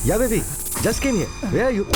Yeah, baby. Just came here. Where are you?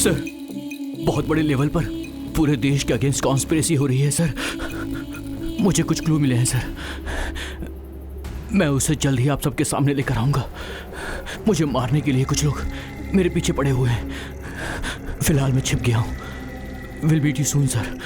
Sir, बहुत बड़े level पर पूरे देश के अगेंस्ट कॉन्स्पिरेसी हो रही है सर। मुझे कुछ क्लू मिले हैं सर। मैं उसे जल्द ही आप सबके सामने लेकर आऊंगा। मुझे मारने के लिए कुछ लोग मेरे पीछे पड़े हुए हैं। फिलहाल मैं छिप गया हूं। Will meet you soon sir.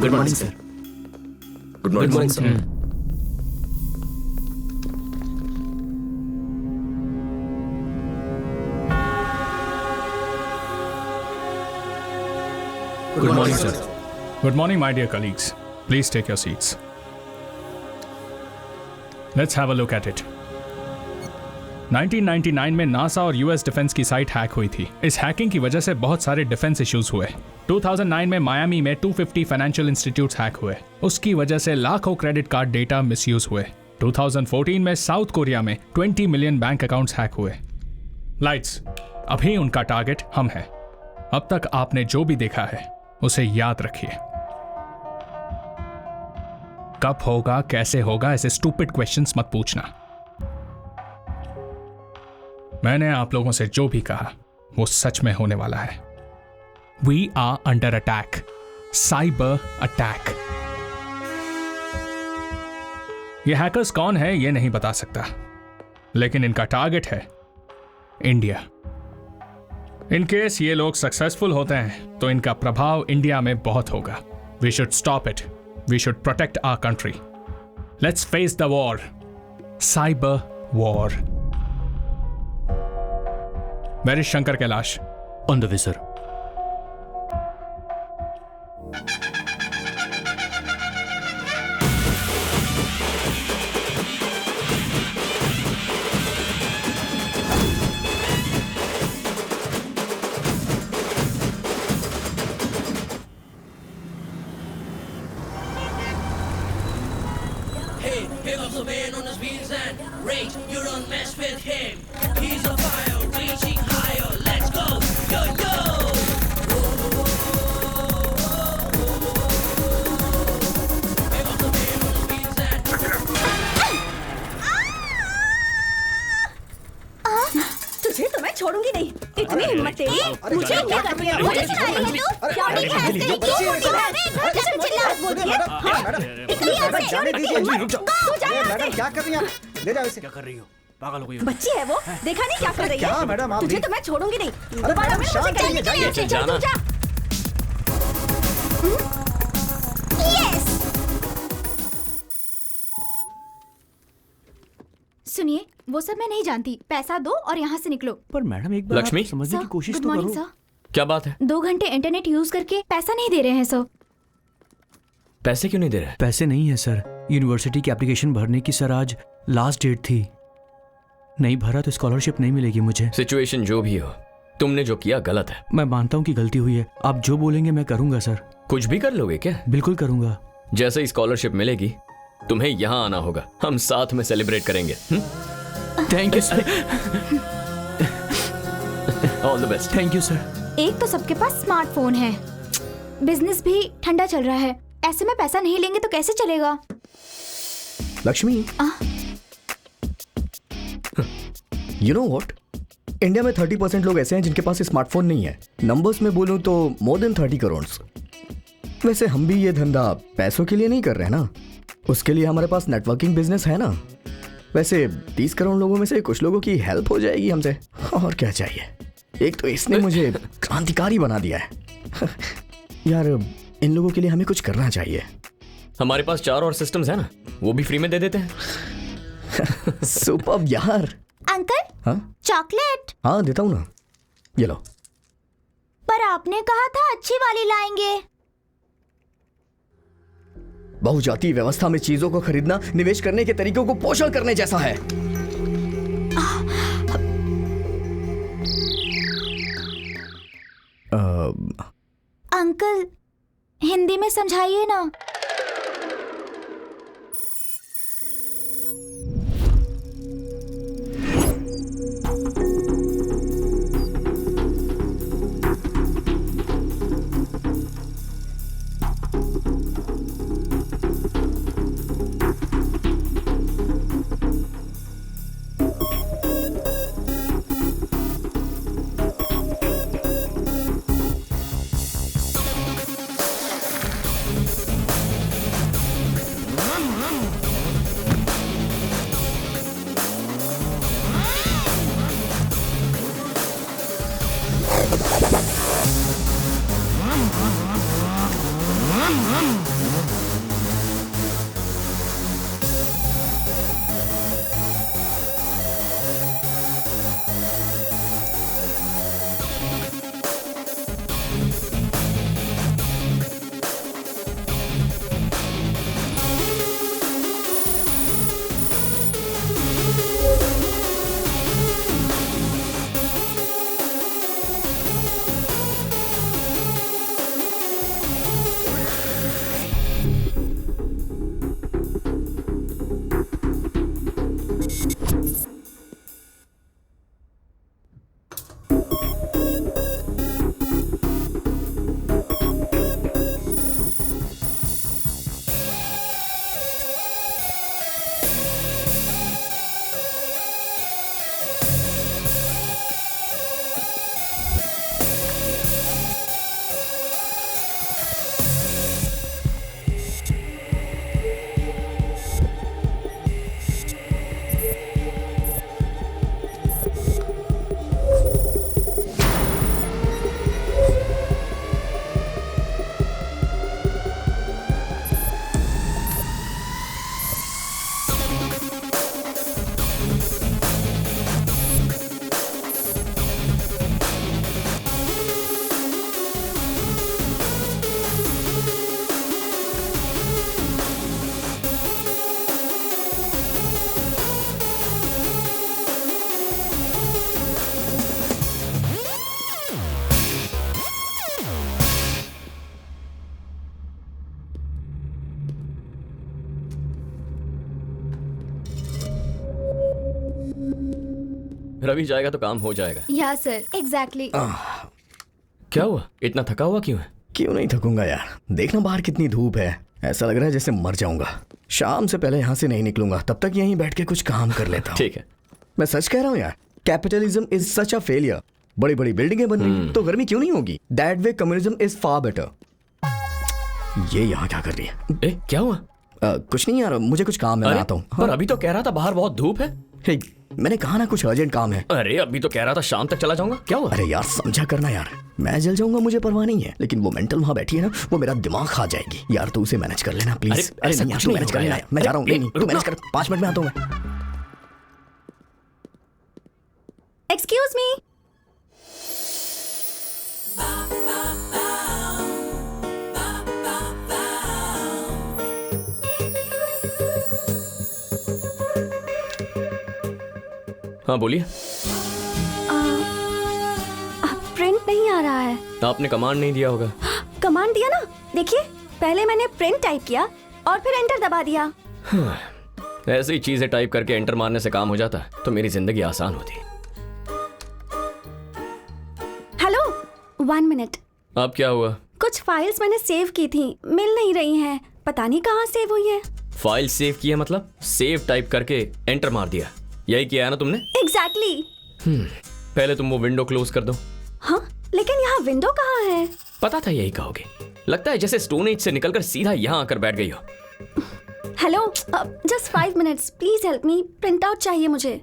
Good morning sir. Good morning sir. Good morning, sir. Good morning, my dear colleagues. Please take your seats. Let's have a look at it. 1999 में नासा और यूएस डिफेंस की site hack हुई थी। इस hacking की वजह से बहुत सारे डिफेंस इश्यूज हुए। 2009 में मायामी में 250 फाइनेंशियल इंस्टीट्यूट्स हैक हुए। उसकी वजह से लाखों क्रेडिट कार्ड डेटा मिसयूज हुए। 2014 में साउथ कोरिया में 20 मिलियन बैंक अकाउंट्स हैक हुए। लाइट्स, अभी उनका टारगेट हम हैं। अब तक आपने जो भी देखा है उसे याद रखिए। कब होगा, कैसे होगा, ऐसे स्टूपिड क्वेश्चंस मत पूछना। मैंने आप लोगों से जो भी कहा वो सच में होने वाला है। We are under attack. Cyber attack. ये हैकर्स कौन है ये नहीं बता सकता, लेकिन इनका टारगेट है इंडिया। इन केस ये लोग सक्सेसफुल होते हैं तो इनका प्रभाव इंडिया में बहुत होगा। We should stop it. We should protect our country. Let's face the war. Cyber war. Where is Shankar Kailash? On the way, sir. Pick up the man on his wheels and rage. You don't mess with him. He's on fire, reaching higher. Let's go, yo yo. Pick up the man on his wheels and. तुझे तो मैं छोड़ूंगी नहीं। इतनी हिम्मत तेरी। मुझे क्या कर रही है? मुझे क्या कर रही है तू? क्या नहीं है? तेरी क्यों मोटी है? घर कैसे चिल्ला बोलती है? इतनी हिम्मत। रुक जाओ। मैडम क्या कर रही हैं आप? ले जाओ इसे। क्या कर रही हो? पागल हो गई हो? बच्ची है वो, देखा नहीं क्या कर रही है? क्या मैडम आप? तुझे तो मैं छोड़ूंगी नहीं। दोबारा मैडम, मैं शांत मुझे रहिए, कहने के लिए जाना। तू जा। यस। सुनिए, वो सब मैं नहीं जानती। पैसा दो और यहाँ से निकलो। पर मैडम एक बार लक्ष्मी? आप समझने की कोशिश गुड तो मॉर्निंग करो। सर। क्या बात है? 2 घंटे इंटरनेट यूज करके पैसा नहीं दे रहे हैं सर। पैसे क्यों नहीं दे रहे? पैसे नहीं है सर। यूनिवर्सिटी की एप्लीकेशन भरने की सर आज लास्ट डेट थी। नहीं भरा तो स्कॉलरशिप नहीं मिलेगी मुझे। सिचुएशन जो भी हो, तुमने जो किया गलत है। मैं मानता हूँ कि गलती हुई है। आप जो बोलेंगे मैं करूंगा सर। कुछ भी कर लोगे क्या? बिल्कुल करूंगा। जैसे ही स्कॉलरशिप मिलेगी तुम्हें यहाँ आना होगा। हम साथ में सेलिब्रेट करेंगे। Thank you sir. All the best. Thank you sir. एक तो सबके पास स्मार्टफोन है, बिजनेस भी ठंडा चल रहा है। ऐसे में पैसा नहीं लेंगे तो कैसे चलेगा? Lakshmi, you know what, India में 30% लोग ऐसे हैं जिनके पास स्मार्टफोन नहीं है। नंबर्स में बोलूं तो मोर देन 30 करोड़। वैसे हम भी ये धंधा पैसों के लिए नहीं कर रहे ना, उसके लिए हमारे पास नेटवर्किंग बिजनेस है ना। वैसे 30 करोड़ लोगों में से कुछ लोगों की हेल्प हो जाएगी हमसे, और क्या चाहिए। एक तो इसने मुझे क्रांतिकारी बना दिया है। यार इन लोगों के लिए हमें कुछ करना चाहिए। हमारे पास 4 और सिस्टम्स है ना, वो भी फ्री में दे देते हैं। सुपर्ब यार। अंकल, हाँ चॉकलेट। हाँ देता हूँ ना, ये लो। पर आपने कहा था अच्छी वाली लाएंगे। बहुजातीय व्यवस्था में चीजों को खरीदना निवेश करने के तरीकों को पोषण करने जैसा है। अंकल, हिंदी में समझाइए ना। रवि जाएगा तो काम हो जाएगा। या सर, एग्जैक्टली। क्या हुआ, इतना थका हुआ क्यों है? क्यों नहीं थकूंगा यार, देखना बाहर कितनी धूप है, ऐसा लग रहा है जैसे मर जाऊंगा। शाम से पहले यहाँ से नहीं निकलूंगा, तब तक यहीं बैठ के कुछ काम कर लेता हूँ। ठीक है, मैं सच कह रहा हूँ यार, capitalism is such a failure. बड़ी बड़ी बिल्डिंगें बन रही तो गर्मी क्यों नहीं होगी? That way communism is far better. ये यहाँ क्या कर रही है? ए, क्या हुआ? कुछ नहीं यार, मुझे कुछ काम है, मैं आता हूँ। पर अभी तो कह रहा था बाहर बहुत धूप है। हे, मैंने कहा ना कुछ अर्जेंट काम है। अरे अभी तो कह रहा था शाम तक चला जाऊंगा, क्या हुआ? अरे यार समझा करना यार, मैं जल जाऊंगा मुझे परवाह नहीं है, लेकिन वो मेंटल वहां बैठी है ना, वो मेरा दिमाग खा जाएगी यार। तू उसे मैनेज कर लेना प्लीज। अरे नहीं यार, तू मैनेज कर लेना, मैं जा रहा हूँ। नहीं तू मैनेज कर, 5 मिनट में आता हूँ मैं। Excuse me. हाँ बोलिए। प्रिंट नहीं आ रहा है। आपने कमांड नहीं दिया होगा। कमांड दिया ना, देखिए पहले मैंने प्रिंट टाइप किया और फिर एंटर दबा दिया। ऐसी ही चीजें टाइप करके एंटर मारने से काम हो जाता तो मेरी जिंदगी आसान होती। Hello, 1 minute. अब क्या हुआ? कुछ फाइल्स मैंने सेव की थी, मिल नहीं रही हैं, पता नहीं कहाँ सेव हुई है। फाइल सेव की है मतलब? सेव टाइप करके एंटर मार दिया, यही किया है ना तुमने? एग्जैक्टली। पहले तुम वो विंडो क्लोज कर दो। हाँ, लेकिन यहाँ विंडो कहाँ है? पता था यही कहोगे। लगता है जैसे स्टोन एज से निकलकर सीधा यहाँ आकर बैठ गई हो। Hello, just 5 minutes, please help me, print out चाहिए मुझे।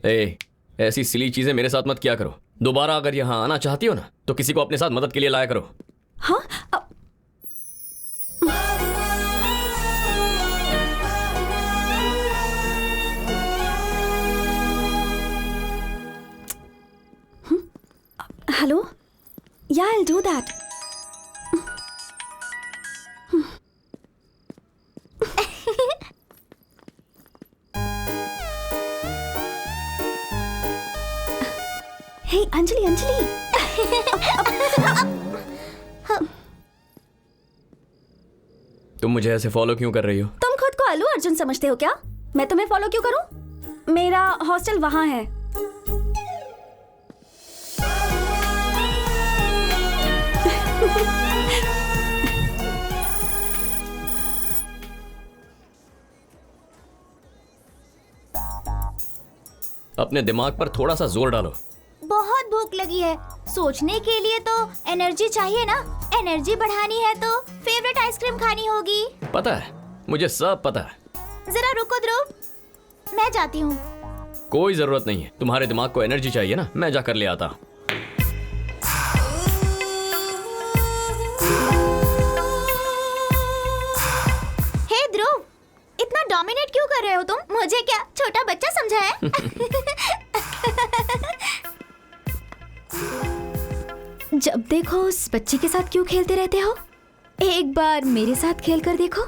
ए, ऐसी सिली चीजें मेरे साथ मत किया करो। दोबारा अगर यहाँ आना चाहती हो ना तो किसी को अपने साथ मदद के लिए लाया करो। हाँ, हेलो, या I'll do that. Hey, Anjali, Anjali. तुम मुझे ऐसे फॉलो क्यों कर रही हो? तुम खुद को अल्लू अर्जुन समझते हो क्या? मैं तुम्हें फॉलो क्यों करूं? मेरा हॉस्टल वहां है। अपने दिमाग पर थोड़ा सा जोर डालो। बहुत भूख लगी है। सोचने के लिए तो एनर्जी चाहिए ना। एनर्जी बढ़ानी है तो फेवरेट आइसक्रीम खानी होगी। पता है, मुझे सब पता है। जरा रुको ध्रुव, मैं जाती हूँ। कोई जरूरत नहीं है, तुम्हारे दिमाग को एनर्जी चाहिए ना, मैं जाकर ले आता हूँ। हे ध्रुव, इतना डोमिनेट क्यों कर रहे हो तुम? मुझे क्या छोटा बच्चा समझा है? जब देखो उस बच्ची के साथ क्यों खेलते रहते हो? एक बार मेरे साथ खेल कर देखो।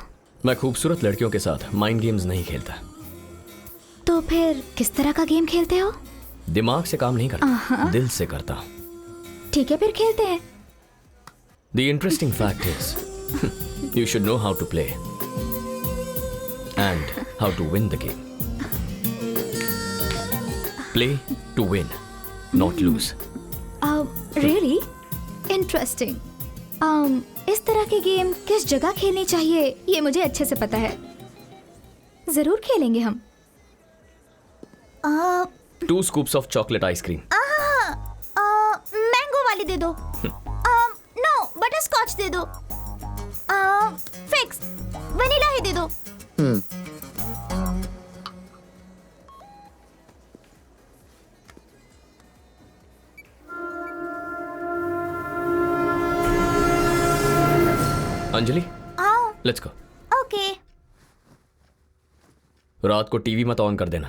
मैं खूबसूरत लड़कियों के साथ माइंड गेम्स नहीं खेलता। तो फिर किस तरह का गेम खेलते हो? दिमाग से काम नहीं करता, दिल से करता हूँ। ठीक है, फिर खेलते हैं। The interesting fact is, you should know how to play and how to win the game. Play to win, not lose. Really? Interesting. इस तरह के गेम किस जगह खेलनी चाहिए ये मुझे अच्छे से पता है। जरूर खेलेंगे हम। 2 scoops of chocolate ice cream. Mango वाली दे दो। नो, बटर स्कॉच दे दो। फिक्स, वनीला ही दे दो। Anjali, let's go. ओके। रात को टीवी मत ऑन कर देना।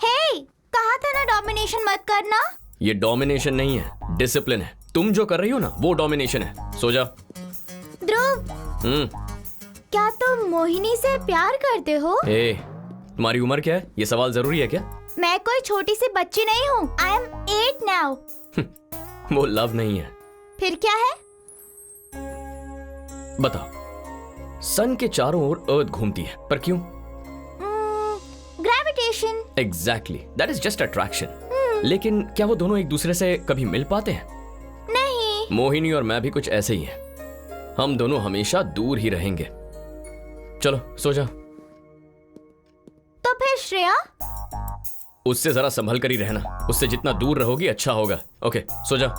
हे, कहा था ना डोमिनेशन मत करना। ये डोमिनेशन नहीं है, डिसिप्लिन है। तुम जो कर रही हो ना वो डोमिनेशन है। सो जा। ध्रुव, क्या तुम मोहिनी से प्यार करते हो? ए, तुम्हारी उम्र क्या है? ये सवाल जरूरी है क्या? मैं कोई छोटी सी बच्ची नहीं हूँ। I am 8 now. वो लव नहीं है। फिर क्या है? बताओ। सन के चारों ओर अर्थ घूमती है, पर क्यों? Gravitation. Exactly, that is just attraction. लेकिन क्या वो दोनों एक दूसरे से कभी मिल पाते हैं? नहीं। मोहिनी और मैं भी कुछ ऐसे ही हैं। हम दोनों हमेशा दूर ही रहेंगे। चलो सो जा। तो फिर श्रेया? उससे जरा संभल कर ही रहना। उससे जितना दूर रहोगी अच्छा होगा। ओके, सो जा।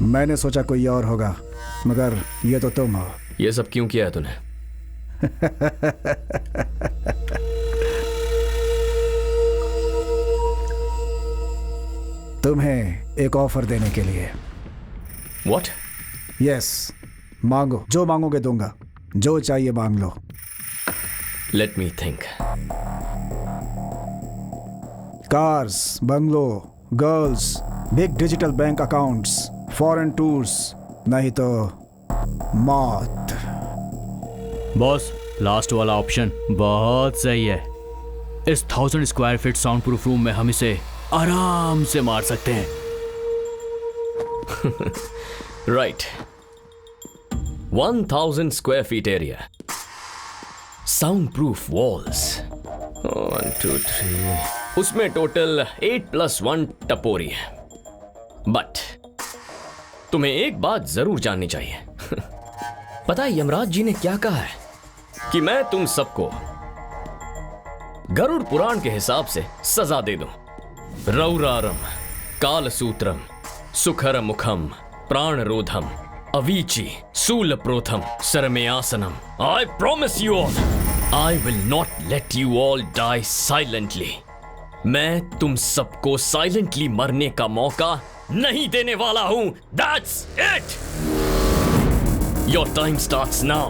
मैंने सोचा कोई और होगा, मगर ये तो तुम हो। ये सब क्यों किया है तूने? तुम्हें एक ऑफर देने के लिए। What? यस, मांगो, जो मांगोगे दूंगा, जो चाहिए मांग लो। Let me think. Cars, bungalow, girls, big digital bank accounts, foreign tours, नहीं तो मौत। बॉस, लास्ट वाला ऑप्शन बहुत सही है। इस 1000 square feet sound proof room में हम इसे आराम से मार सकते हैं। Right. 1000 square feet area. Soundproof walls. 1, 2, 3. उसमें टोटल 8+1 टपोरी है। बट तुम्हें एक बात जरूर जाननी चाहिए। पता है यमराज जी ने क्या कहा है? कि मैं तुम सबको गरुड़ पुराण के हिसाब से सजा दे दूं। रौरारम, कालसूत्रम, सुखर मुखम, प्राणरोधम, Avicii, सूलप्रोथम, सरमेयासनम। I promise you all, I will not let you all die silently. मैं तुम सबको साइलेंटली मरने का मौका नहीं देने वाला हूं। That's it. Your time starts now.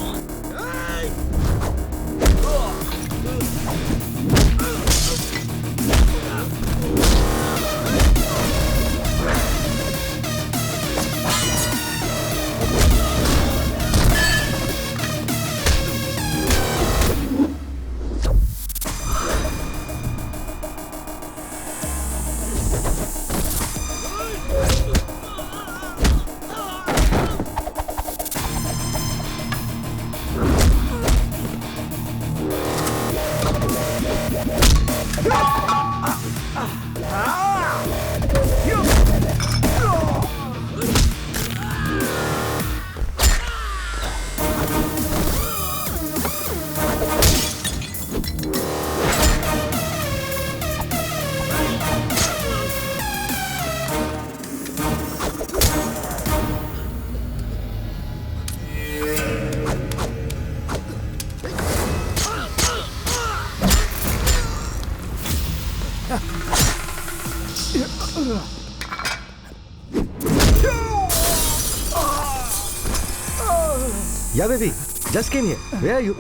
Yeah, baby. Just came here. Where are you?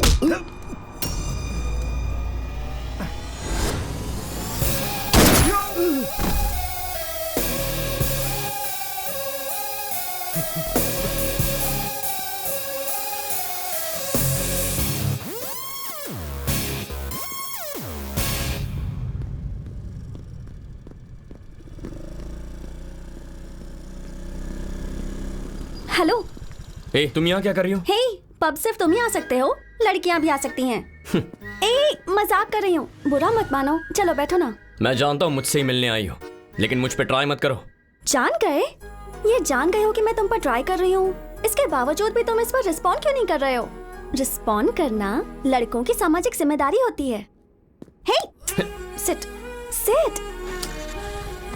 Hello. ए, तुम यहाँ क्या कर रही हो? हे, पब सिर्फ तुम ही आ सकते हो, लड़कियां भी आ सकती हैं। ए, मजाक कर रही हूँ, बुरा मत मानो। चलो बैठो ना। मैं जानता हूँ मुझसे ही मिलने आई हो, लेकिन मुझ पे ट्राई मत करो। जान गए? ये जान गए हो कि मैं तुम पर ट्राई कर रही हूँ, इसके बावजूद भी तुम इस पर रिस्पॉन्ड क्यों नहीं कर रहे हो? रिस्पॉन्ड करना लड़कों की सामाजिक जिम्मेदारी होती है। हे, सिट सिट।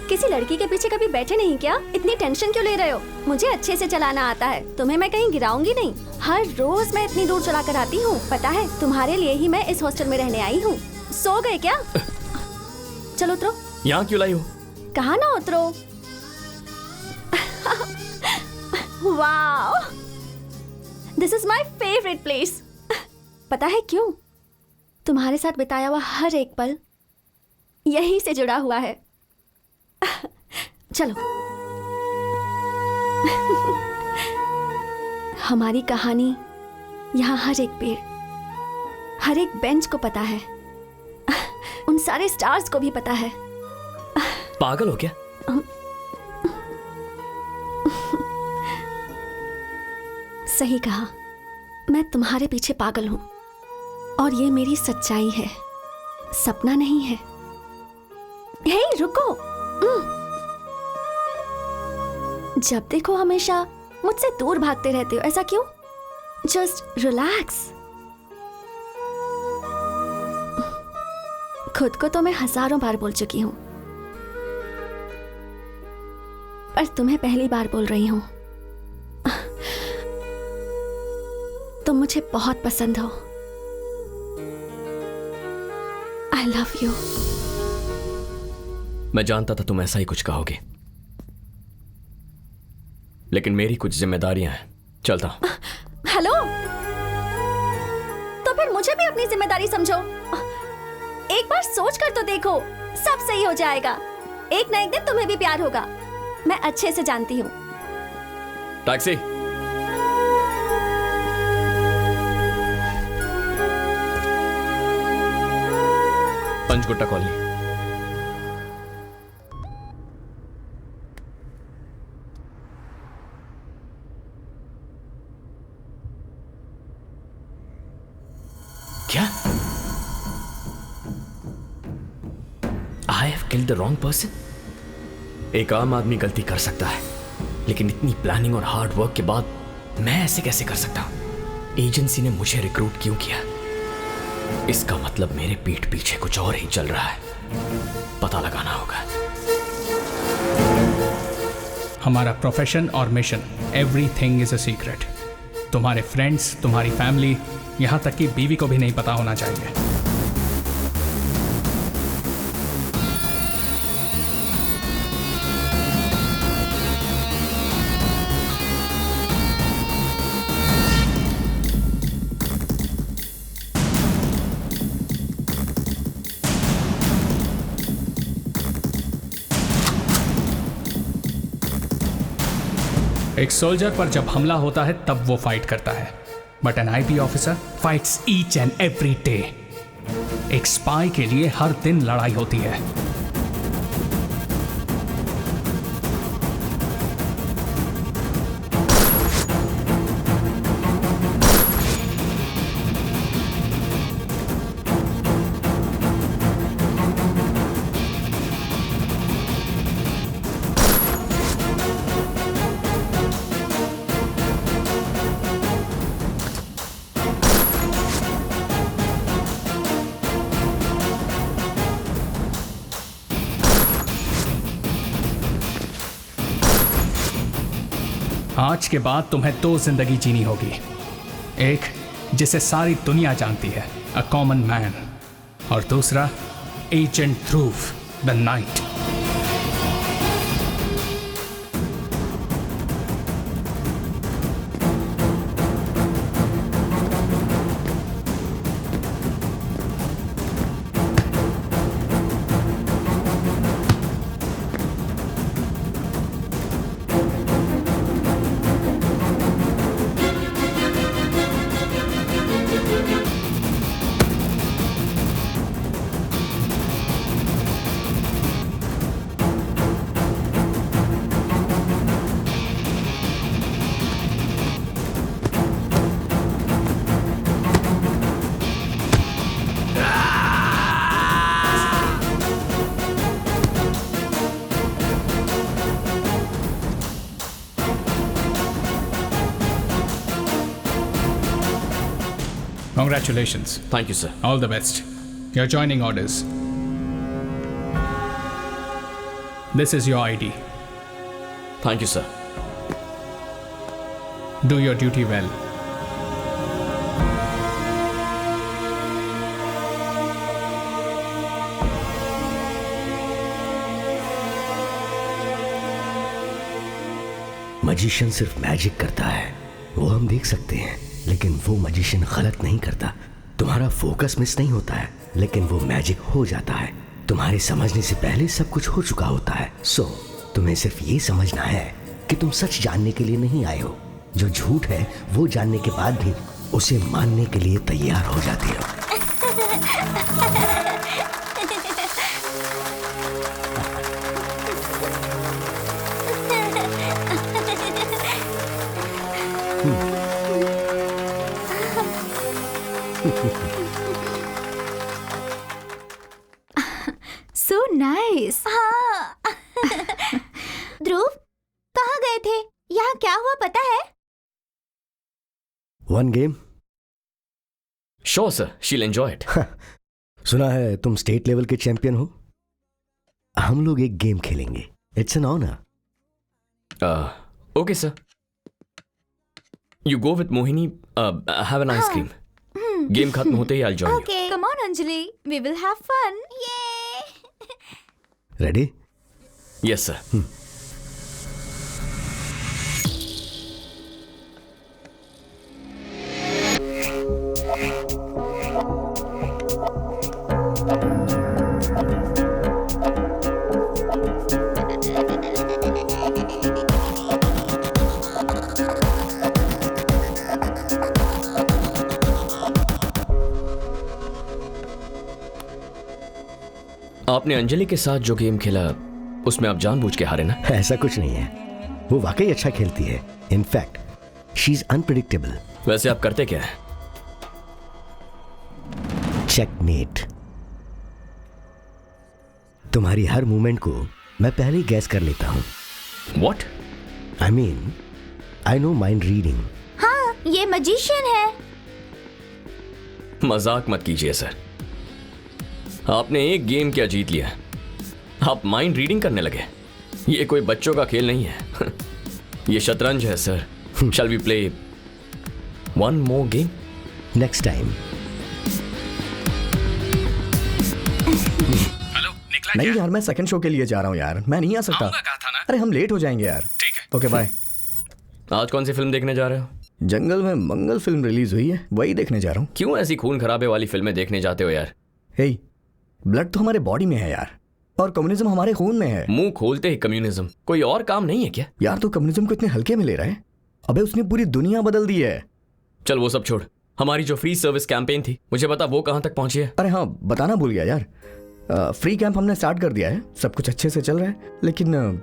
किसी लड़की के पीछे कभी बैठे नहीं क्या? इतनी टेंशन क्यों ले रहे हो? मुझे अच्छे से चलाना आता है, तुम्हें मैं कहीं गिराऊंगी नहीं। हर रोज मैं इतनी दूर चला कर आती हूँ, पता है? तुम्हारे लिए ही मैं इस हॉस्टल में रहने आई हूँ। सो गए क्या? चलो उतरो। यहाँ क्यों लाई हो? कहा ना उतरो। Wow, this is my favourite place. पता है क्यों? तुम्हारे साथ बिताया हुआ हर एक पल यहीं से जुड़ा हुआ है। चलो। हमारी कहानी यहाँ हर एक पेड़, हर एक बेंच को पता है, उन सारे स्टार्स को भी पता है। पागल हो क्या? सही कहा, मैं तुम्हारे पीछे पागल हूं और ये मेरी सच्चाई है। सपना नहीं है। हे रुको। जब देखो हमेशा मुझसे दूर भागते रहते हो, ऐसा क्यों? Just relax. खुद को तो मैं हजारों बार बोल चुकी हूं, पर तुम्हें पहली बार बोल रही हूं। तुम मुझे बहुत पसंद हो। I love you. मैं जानता था तुम ऐसा ही कुछ कहोगे, लेकिन मेरी कुछ जिम्मेदारियां हैं। चलता हूं। हेलो, तो फिर मुझे भी अपनी जिम्मेदारी समझो। एक बार सोच कर तो देखो, सब सही हो जाएगा। एक ना एक दिन तुम्हें भी प्यार होगा, मैं अच्छे से जानती हूँ। टैक्सी। पंचगुट्टा कॉलोनी। क्या? I have killed the wrong person. एक आम आदमी गलती कर सकता है, लेकिन इतनी प्लानिंग और हार्ड वर्क के बाद मैं ऐसे कैसे कर सकता हूं? एजेंसी ने मुझे रिक्रूट क्यों किया? इसका मतलब मेरे पीठ पीछे कुछ और ही चल रहा है। पता लगाना होगा। हमारा प्रोफेशन और mission, everything is a secret. तुम्हारे फ्रेंड्स, तुम्हारी फैमिली, यहां तक कि बीवी को भी नहीं पता होना चाहिए। एक सोल्जर पर जब हमला होता है तब वो फाइट करता है, but N IP officer fights each and every day. एक स्पाई के लिए हर दिन लड़ाई होती है। आज के बाद तुम्हें दो जिंदगी जीनी होगी। एक जिसे सारी दुनिया जानती है, अ कॉमन मैन, और दूसरा agent Dhruv, the night. Congratulations. Thank you, sir. All the best. Your joining orders. This is your ID. Thank you, sir. Do your duty well. Magician सिर्फ मैजिक करता है, वो हम देख सकते हैं, लेकिन वो मजिशियन गलत नहीं करता। तुम्हारा फोकस मिस नहीं होता है, लेकिन वो मैजिक हो जाता है। तुम्हारे समझने से पहले सब कुछ हो चुका होता है। सो तुम्हें सिर्फ ये समझना है कि तुम सच जानने के लिए नहीं आए हो। जो झूठ है वो जानने के बाद भी उसे मानने के लिए तैयार हो जाते हो। ध्रुव, कहाँ गए थे? यहाँ क्या हुआ पता है? One game. श्योर सर, शील एंजॉय इट। सुना है तुम स्टेट लेवल के चैंपियन हो। हम लोग एक गेम खेलेंगे। It's an honour. Okay sir, you go with Mohini, have an ice cream. Game खत्म होते ही I join you. Okay, come on Anjali, we will have fun. Yay! Ready? Yes sir. आपने अंजलि के साथ जो गेम खेला उसमें आप जानबूझ के हारे ना? ऐसा कुछ नहीं है, वो वाकई अच्छा खेलती है। In fact she is unpredictable. वैसे आप करते क्या है? चेकमेट। तुम्हारी हर मूवमेंट को मैं पहले ही गैस कर लेता हूं। What? I mean, I know mind reading. हाँ, ये मजिशियन है। मजाक मत कीजिए सर, आपने एक गेम क्या जीत लिया, आप माइंड रीडिंग करने लगे। ये कोई बच्चों का खेल नहीं है, ये शतरंज है सर। Shall we play one more game? Next time. Hello, निकला नहीं क्या? यार, मैं सेकंड शो के लिए जा रहा हूँ यार, मैं नहीं आ सकता। आऊंगा कहा था ना। अरे हम लेट हो जाएंगे यार। ठीक है। Okay bye. आज कौन सी फिल्म देखने जा रहे हो? जंगल में मंगल फिल्म रिलीज हुई है, वही देखने जा रहा हूँ। क्यों ऐसी खून खराबे वाली फिल्में देखने जाते हो यार? हे, ब्लड तो हमारे बॉडी में है यार, और कम्युनिज्म हमारे खून में है। मुंह खोलते ही कम्युनिज्म, कोई और काम नहीं है क्या? यार तो कम्युनिज्म को इतने हल्के में ले रहा है? अबे उसने पूरी दुनिया बदल दी है। चल वो सब छोड़, हमारी जो फ्री सर्विस कैंपेन थी मुझे बता वो कहां तक पहुंची है? अरे हाँ, बताना भूल गया यार। फ्री कैंप हमने स्टार्ट कर दिया है, सब कुछ अच्छे से चल रहा है, लेकिन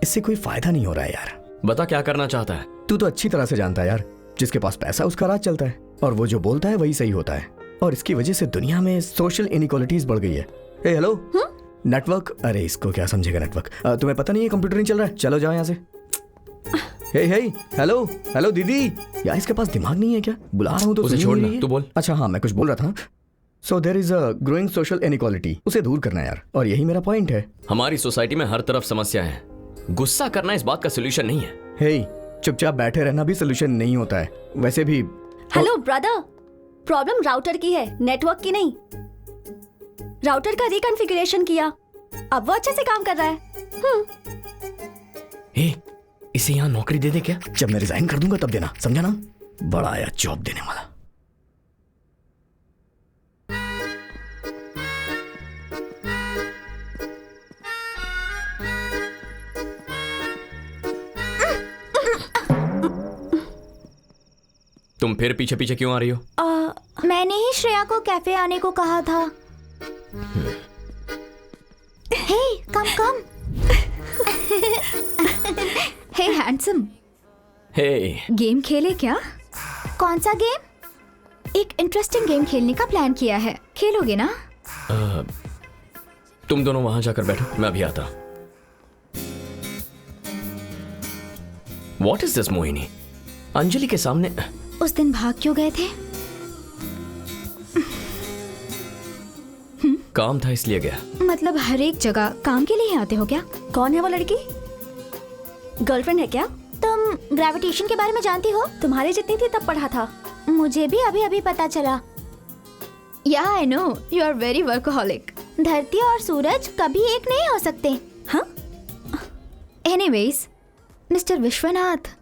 इससे कोई फायदा नहीं हो रहा है यार। बता क्या करना चाहता है? तू तो अच्छी तरह से जानता है यार, जिसके पास पैसा उसका राज चलता है, और वो जो बोलता है वही सही होता है, और इसकी वजह से दुनिया में सोशल इनइक्वालिटीज बढ़ गई है। ए हेलो, नेटवर्क, अरे इसको क्या समझेगा नेटवर्क। तुम्हें पता नहीं है कंप्यूटर नहीं चल रहा है, चलो जाओ यहाँ से। हे हे, हेलो हेलो दीदी, यार इसके पास दिमाग नहीं है क्या? बुला रहा हूँ तो उसे सुन ही छोड़ना, नहीं रही है। तू बोल। अच्छा हाँ, मैं कुछ बोल रहा था। So there is a growing social inequality, उसे दूर करना है यार, और यही मेरा पॉइंट है। हमारी सोसाइटी में हर तरफ समस्या है, गुस्सा करना इस बात का सोल्यूशन नहीं है। हे, चुपचाप बैठे रहना भी सोल्यूशन नहीं होता है। वैसे भी हेलो ब्रदर, प्रॉब्लम राउटर की है, नेटवर्क की नहीं। राउटर का रिकॉन्फ़िगरेशन किया, अब वो अच्छे से काम कर रहा है। ए, इसे यहाँ नौकरी दे दे क्या? जब मैं रिजाइन कर दूंगा तब देना, समझा ना? बड़ा आया जॉब देने वाला। तुम फिर पीछे पीछे क्यों आ रही हो? मैंने ही श्रेया को कैफे आने को कहा था। हे, कम। हे हैंडसम, हे, गेम खेले क्या? कौन सा गेम? एक इंटरेस्टिंग गेम खेलने का प्लान किया है, खेलोगे ना? तुम दोनों वहां जाकर बैठो, मैं अभी आता। What is this Mohini? Anjali के सामने उस दिन भाग क्यों गए थे? काम था इसलिए गया। मतलब हर एक जगह काम के लिए ही आते हो क्या? कौन है वो लड़की? गर्लफ्रेंड है क्या? तुम ग्रेविटेशन के बारे में जानती हो? तुम्हारे जितनी थी तब पढ़ा था। मुझे भी अभी पता चला। Yeah I know, you are very workaholic. धरती और सूरज कभी एक नहीं हो सकते। हाँ? Anyways, mister Vishwanath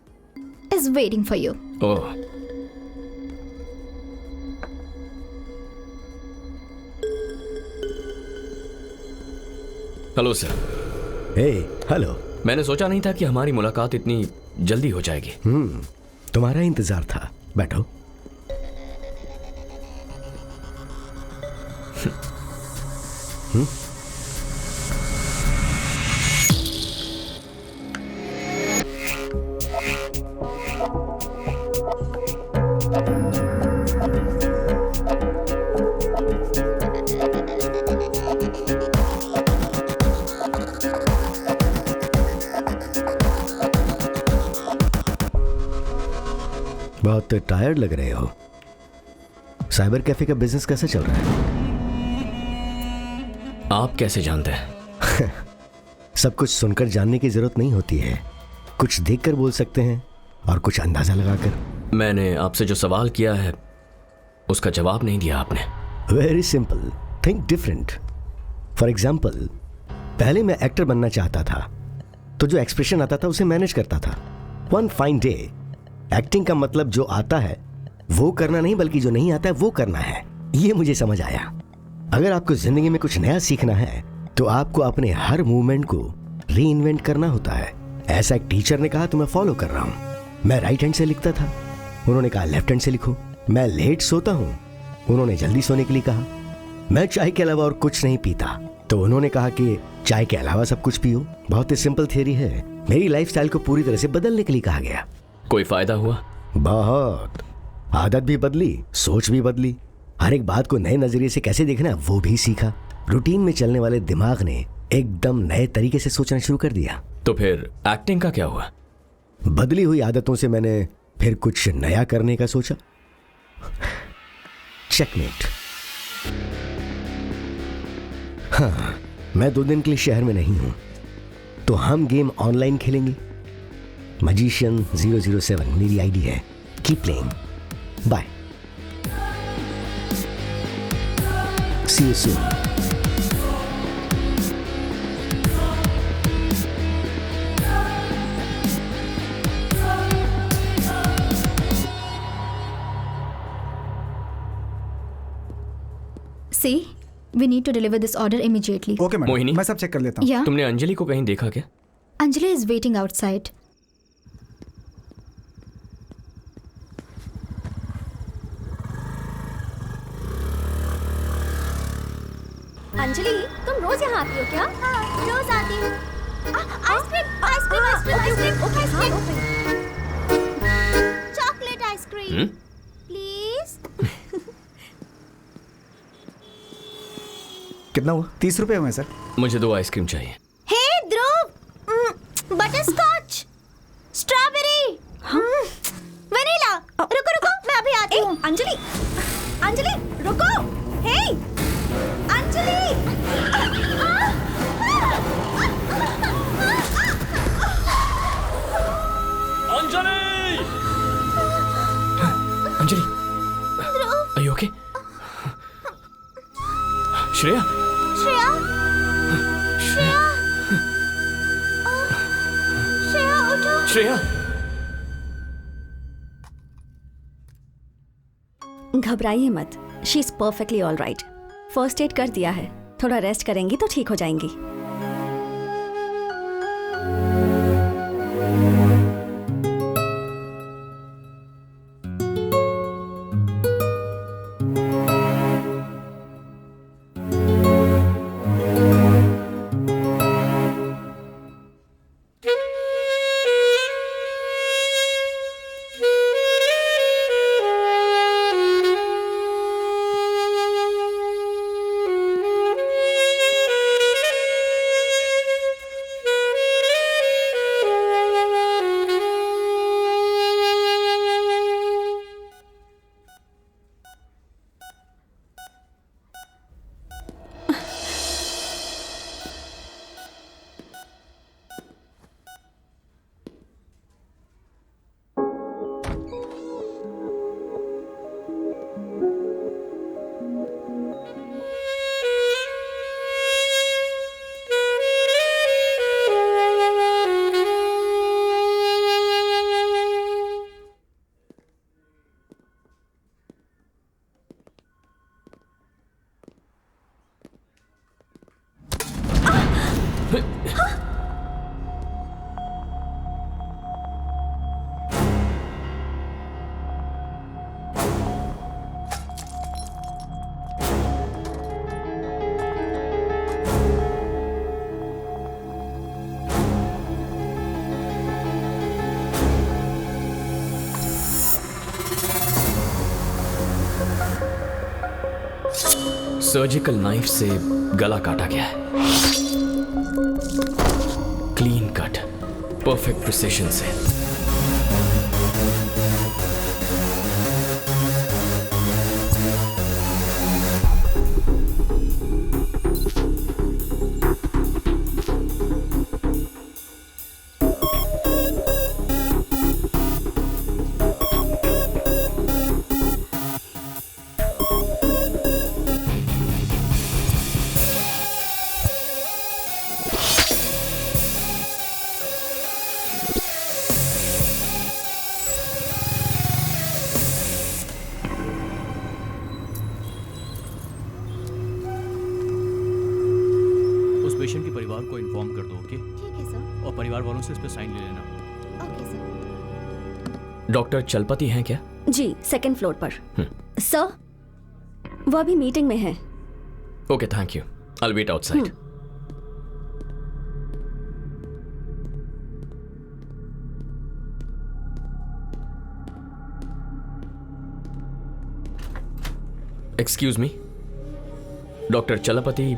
is waiting for you. Oh, hello sir. Hey hello. मैंने सोचा नहीं था कि हमारी मुलाकात इतनी जल्दी हो जाएगी। तुम्हारा इंतजार था, बैठो। बहुत टायर्ड लग रहे हो। साइबर कैफे का बिजनेस कैसे चल रहा है? आप कैसे जानते हैं? सब कुछ सुनकर जानने की जरूरत नहीं होती है, कुछ देखकर बोल सकते हैं और कुछ अंदाजा लगाकर। मैंने आपसे जो सवाल किया है उसका जवाब नहीं दिया आपने। Very simple, think different. For example, पहले मैं एक्टर बनना चाहता था, तो जो एक्सप्रेशन आता था उसे मैनेज करता था। वन फाइन डे एक्टिंग का मतलब जो आता है वो करना नहीं, बल्कि जो नहीं आता है वो करना है। ये मुझे समझ आया। अगर आपको जिंदगी में कुछ नया सीखना है तो आपको अपने हर मूवमेंट को री इन्वेंट करना होता है। ऐसा एक टीचर ने कहा तो मैं फॉलो कर रहा हूं। मैं राइट हैंड से लिखता था, उन्होंने कहा लेफ्ट हैंड से लिखो। मैं लेट सोता हूं, उन्होंने जल्दी सोने के लिए कहा। मैं चाय के अलावा और कुछ नहीं पीता, तो उन्होंने कहा कि चाय के अलावा सब कुछ पियो। बहुत ही सिंपल थियरी है। मेरी लाइफस्टाइल को पूरी तरह से बदलने के लिए कहा गया। कोई फायदा हुआ? बहुत। आदत भी बदली, सोच भी बदली, हर एक बात को नए नजरिए से कैसे देखना है वो भी सीखा। रूटीन में चलने वाले दिमाग ने एकदम नए तरीके से सोचना शुरू कर दिया। तो फिर एक्टिंग का क्या हुआ? बदली हुई आदतों से मैंने फिर कुछ नया करने का सोचा। चेकमेट। हाँ, मैं 2 दिन के लिए शहर में नहीं हूं, तो हम गेम ऑनलाइन खेलेंगे। मजिशियन 007 मेरी आईडी है। Keep playing. Bye. See you soon. See, we need to deliver this order immediately. Okay madam, Mohini? मैं सब चेक कर लेता हूँ। Yeah, तुमने अंजलि को कहीं देखा क्या? Anjali is waiting outside. Anjali, तुम रोज यहाँ आती हो क्या? हाँ, रोज आती हूँ। Ice cream ice cream ice cream ice cream ice cream. Chocolate ice cream please. कितना हुआ? 30 रुपए हुए सर। मुझे 2 आइसक्रीम चाहिए। हे ध्रुव, बटर स्कॉच, स्ट्रॉबेरी, वनीला। रुको रुको, मैं अभी आती हूँ। अंजलि, अंजलि रुको। हे Anjali. Anjali! Anjali, are you okay? Shreya? Shreya, Shreya, Shreya उठो। श्रेया! घबराइए मत, she is perfectly all right. First aid कर दिया है, थोड़ा रेस्ट करेंगी तो ठीक हो जाएंगी। सर्जिकल नाइफ से गला काटा गया है। क्लीन कट, परफेक्ट प्रिसिशन से। इस पे साइन ले लेना। Okay sir. डॉक्टर चलपति हैं क्या? जी, सेकंड फ्लोर पर। सर, वो अभी मीटिंग में है। Okay, thank you. I will wait outside. Excuse me, doctor Chalapati.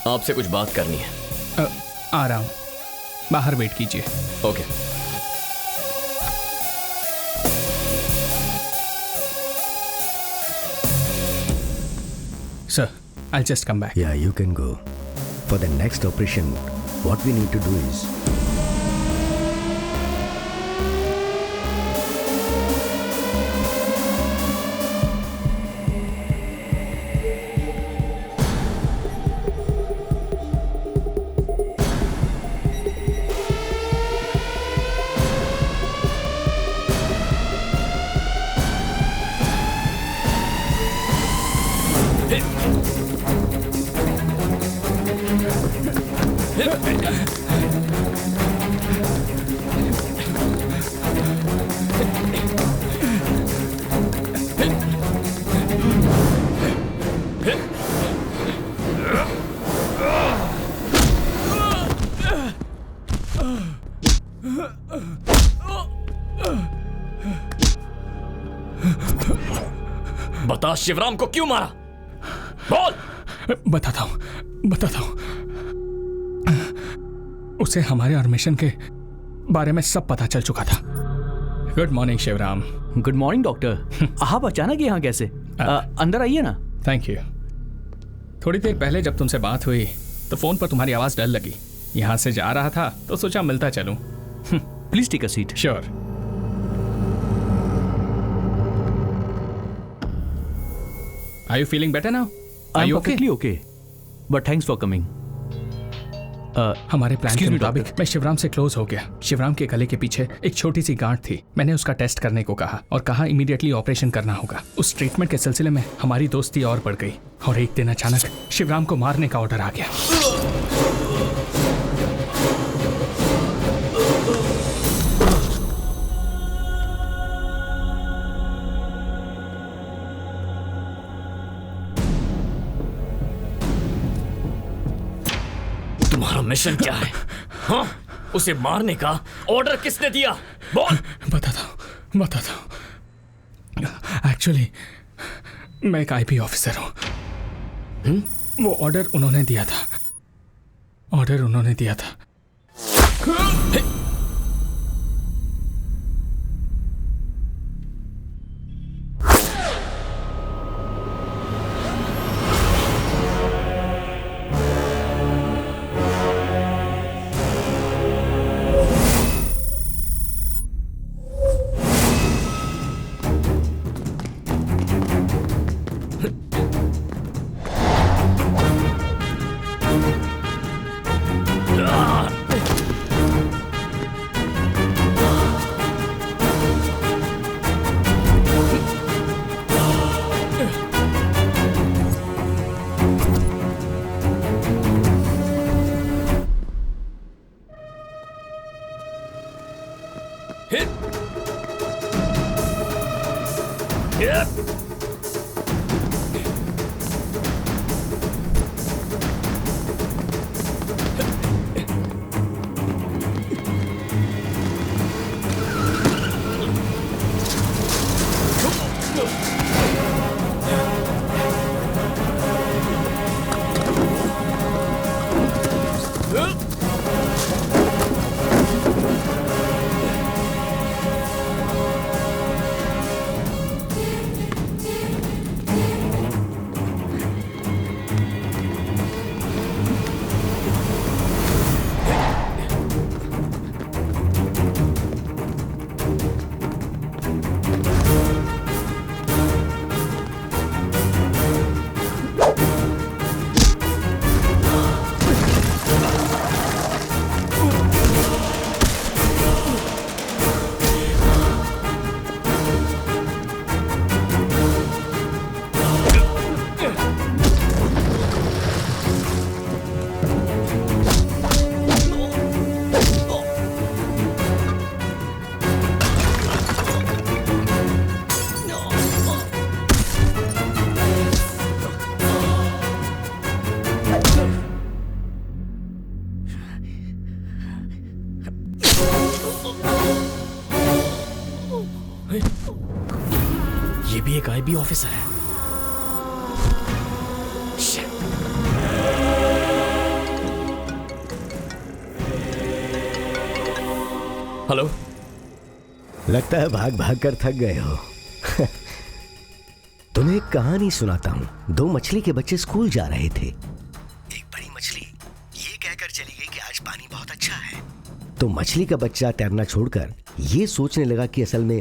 आपसे कुछ बात करनी है। आ रहा हूँ, बाहर वेट कीजिए। Okay. Sir, I'll just come back. Yeah, you can go. For the next operation, what we need to do is बता, शिवराम को क्यों मारा? बोल। बताता हूँ। उसे हमारे और मिशन के बारे में सब पता चल चुका था। Good morning Shivaram. Good morning doctor. आप अचानक यहाँ कैसे? अंदर आइए ना। Thank you. थोड़ी देर पहले जब तुमसे बात हुई तो फोन पर तुम्हारी आवाज डल लगी। यहाँ से जा रहा था तो सोचा मिलता चलूं। Please take a seat. Sure. Are you feeling better now? Are I'm you okay? perfectly okay. But thanks for coming. हमारे प्लान के मुताबिक मैं शिवराम से क्लोज हो गया। शिवराम के गले के पीछे एक छोटी सी गांठ थी। मैंने उसका टेस्ट करने को कहा और कहा इमीडिएटली ऑपरेशन करना होगा। उस ट्रीटमेंट के सिलसिले में हमारी दोस्ती और बढ़ गई और एक दिन अचानक शिवराम को मारने का ऑर्डर आ गया। तुम्हारा मिशन क्या है? हाँ? उसे मारने का ऑर्डर किसने दिया? बोल। बताता हूँ। एक्चुअली मैं एक आईपी ऑफिसर हूँ। वो ऑर्डर उन्होंने दिया था। आईबी ऑफिसर है। Shit. हेलो। लगता है भाग भाग कर थक गए हो। तुम्हें एक कहानी सुनाता हूँ। दो मछली के बच्चे स्कूल जा रहे थे। एक बड़ी मछली ये कहकर चली गई कि आज पानी बहुत अच्छा है। तो मछली का बच्चा तैरना छोड़कर ये सोचने लगा कि असल में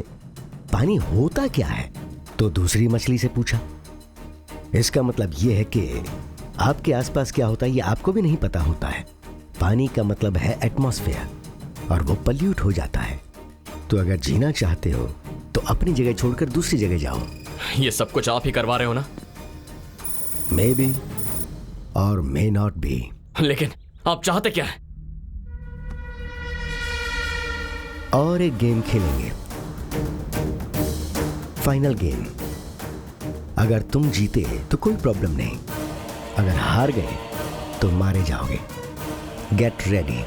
पानी होता क्या है। तो दूसरी मछली से पूछा। इसका मतलब ये है कि आपके आसपास क्या होता है ये आपको भी नहीं पता होता है। पानी का मतलब है एटमॉस्फेयर और वो पल्यूट हो जाता है। तो अगर जीना चाहते हो तो अपनी जगह छोड़कर दूसरी जगह जाओ। ये सब कुछ आप ही करवा रहे हो ना? मे बी और मे नॉट बी। लेकिन आप चाहते क्या है? और एक गेम खेलेंगे, फाइनल गेम। अगर तुम जीते तो कोई प्रॉब्लम नहीं, अगर हार गए तो मारे जाओगे। Get ready.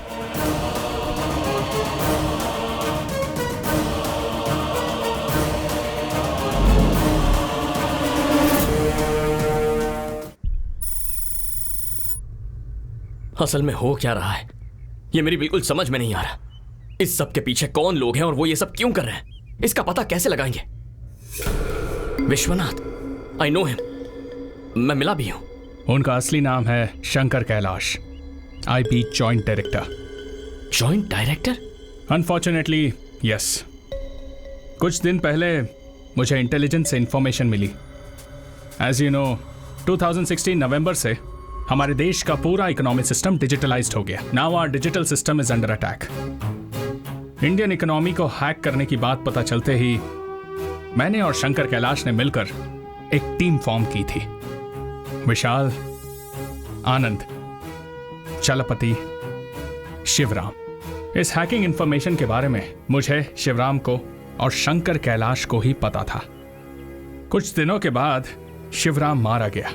असल में हो क्या रहा है ये मेरी बिल्कुल समझ में नहीं आ रहा। इस सब के पीछे कौन लोग हैं और वो ये सब क्यों कर रहे हैं, इसका पता कैसे लगाएंगे? विश्वनाथ, आई नो हिम, मैं मिला भी हूं। उनका असली नाम है Shankar Kailash, IP joint director. Joint director? Unfortunately yes. कुछ दिन पहले मुझे इंटेलिजेंस से इंफॉर्मेशन मिली। एज यू नो 2016 नवंबर से हमारे देश का पूरा इकोनॉमिक सिस्टम डिजिटलाइज्ड हो गया। Now our digital system is under attack. Indian economy को हैक करने की बात पता चलते ही मैंने और शंकर कैलाश ने मिलकर एक टीम फॉर्म की थी। विशाल, आनंद, चलपति, शिवराम। इस हैकिंग इंफॉर्मेशन के बारे में मुझे, शिवराम को और शंकर कैलाश को ही पता था। कुछ दिनों के बाद शिवराम मारा गया।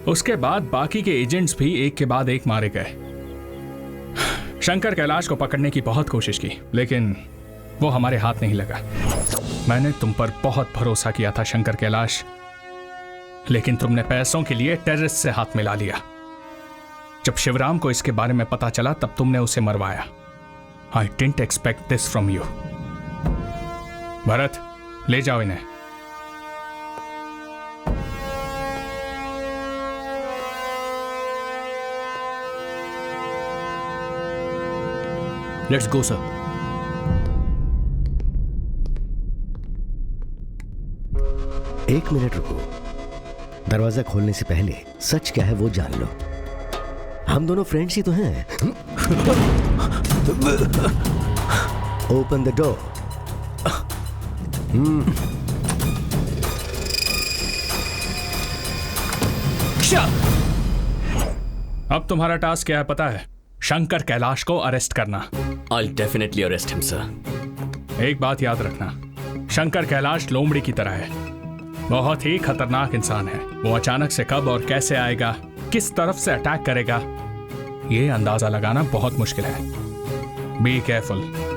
उसके बाद बाकी के एजेंट्स भी एक के बाद एक मारे गए। शंकर कैलाश को पकड़ने की बहुत कोशिश की लेकिन वो हमारे हाथ नहीं लगा। मैंने तुम पर बहुत भरोसा किया था शंकर कैलाश, लेकिन तुमने पैसों के लिए टेररिस्ट से हाथ मिला लिया। जब शिवराम को इसके बारे में पता चला तब तुमने उसे मरवाया। I didn't expect this from you. Bharat, ले जाओ इन्हें। Let's go sir. एक मिनट रुको। दरवाजा खोलने से पहले सच क्या है वो जान लो। हम दोनों फ्रेंड्स ही तो हैं। Open the door. अब तुम्हारा टास्क क्या है पता है? शंकर कैलाश को अरेस्ट करना। I'll definitely arrest him, sir. एक बात याद रखना, शंकर कैलाश लोमड़ी की तरह है। बहुत ही खतरनाक इंसान है। वो अचानक से कब और कैसे आएगा, किस तरफ से अटैक करेगा, ये अंदाजा लगाना बहुत मुश्किल है। Be careful.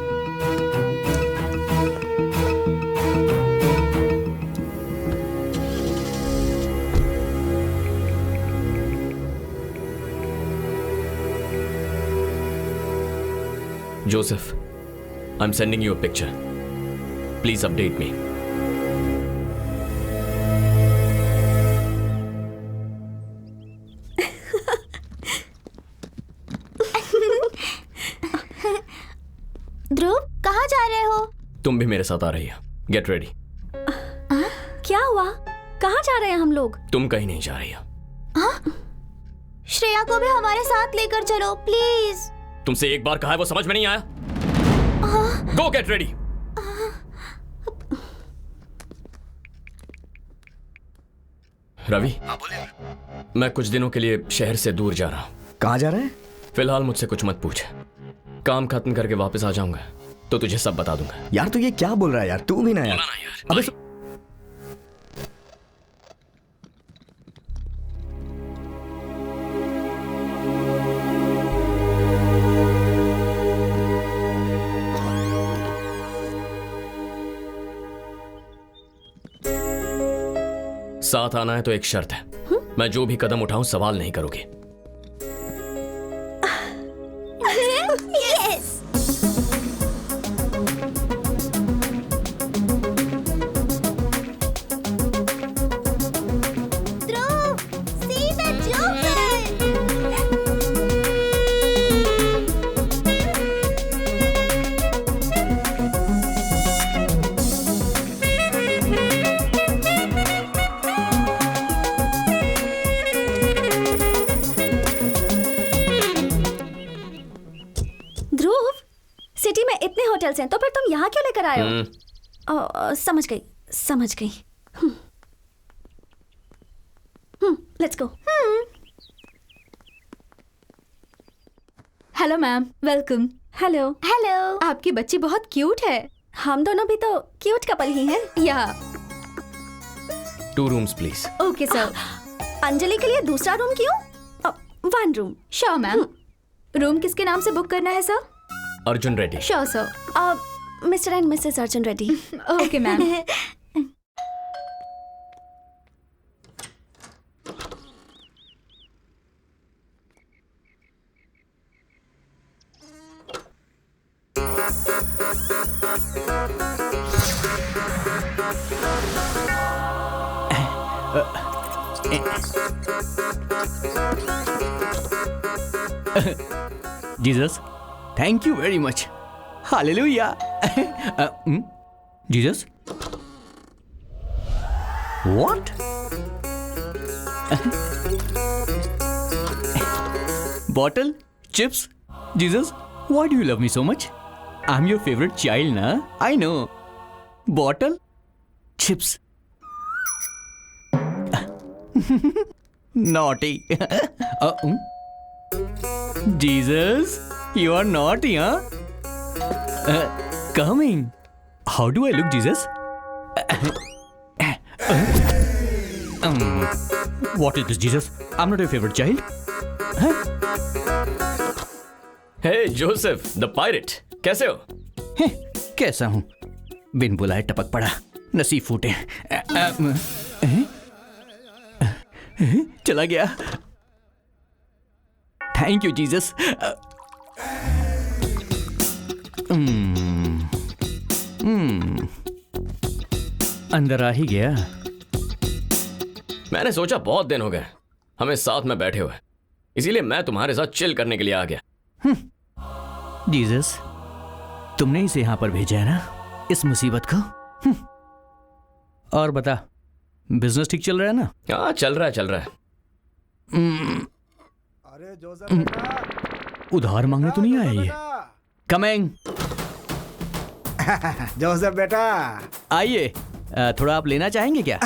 Joseph, I'm sending you a picture. Please update me. ध्रुव, कहाँ जा रहे हो? तुम भी मेरे साथ आ रही हो। Get ready. क्या हुआ? कहाँ जा रहे हैं हम लोग? तुम कहीं नहीं जा रही हो। श्रेया को भी हमारे साथ लेकर चलो प्लीज। तुमसे एक बार कहा है वो समझ में नहीं आया? Go get ready. रवि, मैं कुछ दिनों के लिए शहर से दूर जा रहा हूँ। कहाँ जा रहे हैं? फिलहाल मुझसे कुछ मत पूछ। काम खत्म करके वापस आ जाऊंगा तो तुझे सब बता दूंगा। यार तू ये क्या बोल रहा है यार? तू भी ना यार। अबे साथ आना है तो एक शर्त है। मैं जो भी कदम उठाऊं सवाल नहीं करोगे। Yes. Dhruv, see the Joker. Dhruv, city में इतने होटल्स हैं तो फिर तुम यहाँ क्यों लेकर आए हो? समझ गई, समझ गई। Let's go. Hello ma'am, welcome. Hello. Hello. आपकी बच्ची बहुत क्यूट है। हम दोनों भी तो क्यूट कपल ही हैं। या 2 rooms please. Okay sir. Anjali के लिए दूसरा रूम क्यों? 1 रूम। Sure ma'am. रूम किसके नाम से बुक करना है sir? Arjun Reddy. Sure sir. Mister and Mrs Arjun Reddy. Okay ma'am. Jesus, thank you very much. Hallelujah. Jesus, what? Bottle, chips. Jesus, why do you love me so much? I am your favourite child ना? I know. Bottle, chips. Naughty. Jesus, you are naughty, huh? Coming. How do I look, Jesus? What is this, Jesus? I'm not your favorite child. Huh? Hey, Joseph, the pirate. कैसे हो? कैसा हूँ? बिन बुलाए टपक पड़ा, नसीब फूटे। चला गया। Thank you Jesus. अंदर आ ही गया। मैंने सोचा बहुत दिन हो गए हमें साथ में बैठे हुए, इसीलिए मैं तुम्हारे साथ चिल करने के लिए आ गया। जीसस, तुमने इसे यहां पर भेजा है ना, इस मुसीबत को। और बता, बिजनेस ठीक चल रहा है ना? हाँ, चल रहा है। अरे जोसेफ बेटा, उधार मांगने तो नहीं आया ये? कमिंग। जोसेफ बेटा, आइए। थोड़ा आप लेना चाहेंगे क्या?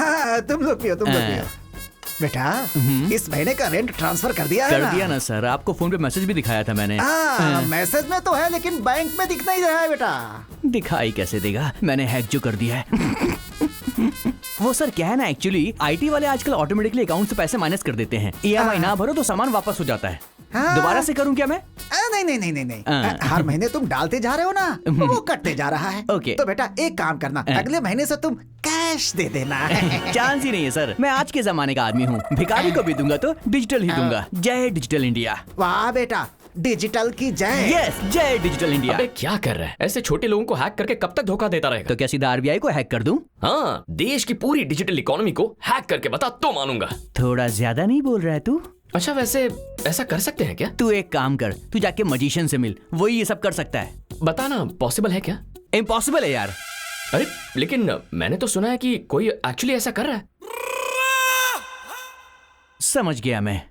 तुम लोग पियो, तुम लोग पियो। बेटा, इस महीने का रेंट ट्रांसफर कर दिया है ना? कर दिया ना सर, आपको फोन पे मैसेज भी दिखाया था मैंने। मैसेज में तो है लेकिन बैंक में दिख नहीं रहा है बेटा। दिखाई कैसे देगा, मैंने हैक जो कर दिया है। वो सर क्या है ना, एक्चुअली आईटी वाले आजकल ऑटोमेटिकली अकाउंट से पैसे माइनस कर देते हैं। ईएमआई ना भरो तो सामान वापस हो जाता है। दोबारा से करूं क्या मैं? नहीं। हर महीने तुम डालते जा रहे हो ना, वो कटते जा रहा है। ओके। तो बेटा एक काम करना, अगले महीने से तुम कैश दे देना। चांस ही नहीं है सर, मैं आज के जमाने का आदमी हूँ। भिखारी को भी दूंगा तो डिजिटल ही दूंगा। जय डिजिटल इंडिया। वाह बेटा, डिजिटल की जय। यस, जय डिजिटल इंडिया। अबे क्या कर रहा है? ऐसे छोटे लोगों को हैक करके कब तक धोखा देता रहेगा? तो क्या सीधा आरबीआई को हैक कर दूं? हाँ, देश की पूरी डिजिटल इकोनॉमी को हैक करके बता तो मानूंगा। थोड़ा ज्यादा नहीं बोल रहा है तू? अच्छा, वैसे ऐसा कर सकते हैं क्या? तू एक काम कर, तू जाके मजिशियन से मिल, वही ये सब कर सकता है। बताना, पॉसिबल है क्या? इम्पॉसिबल है यार। अरे लेकिन मैंने तो सुना है कि कोई एक्चुअली ऐसा कर रहा है। समझ गया मैं।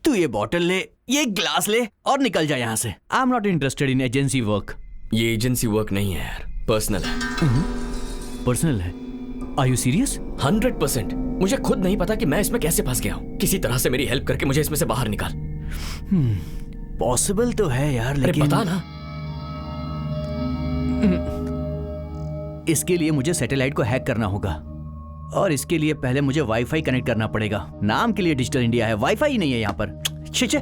तू ये बॉटल ले, ये ग्लास ले और निकल जा यहाँ से। I am not interested in agency work. ये एजेंसी वर्क नहीं है यार, पर्सनल है। पर्सनल है? Are you serious? 100%। मुझे खुद नहीं पता कि मैं इसमें कैसे फंस गया हूँ। किसी तरह से मेरी हेल्प करके मुझे इसमें से बाहर निकाल। पॉसिबल तो है यार, लेकिन बता ना। इसके लिए मुझे सैटेलाइट को हैक करना होगा, और इसके लिए पहले मुझे वाईफाई कनेक्ट करना पड़ेगा। नाम के लिए डिजिटल इंडिया है, वाईफाई ही नहीं है यहाँ पर। छे।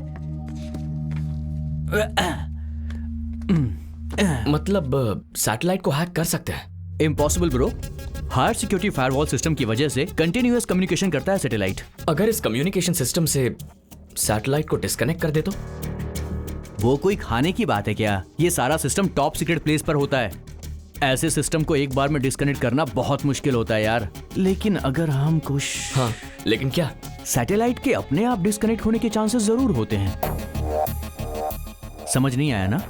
मतलब सैटेलाइट को हैक कर सकते हैं? Impossible bro. Higher security firewall system की वजह से कंटिन्यूअस कम्युनिकेशन करता है सैटेलाइट। अगर इस कम्युनिकेशन सिस्टम से सैटेलाइट को डिस्कनेक्ट कर दे तो? वो कोई खाने की बात है क्या? ये सारा सिस्टम टॉप सीक्रेट प्लेस पर होता है। ऐसे सिस्टम को एक बार में डिस्कनेक्ट करना बहुत मुश्किल होता है यार। लेकिन अगर हम कुछ... हाँ, लेकिन क्या? सैटेलाइट के अपने आप डिस्कनेक्ट होने के चांसेस जरूर होते हैं। समझ नहीं आया ना?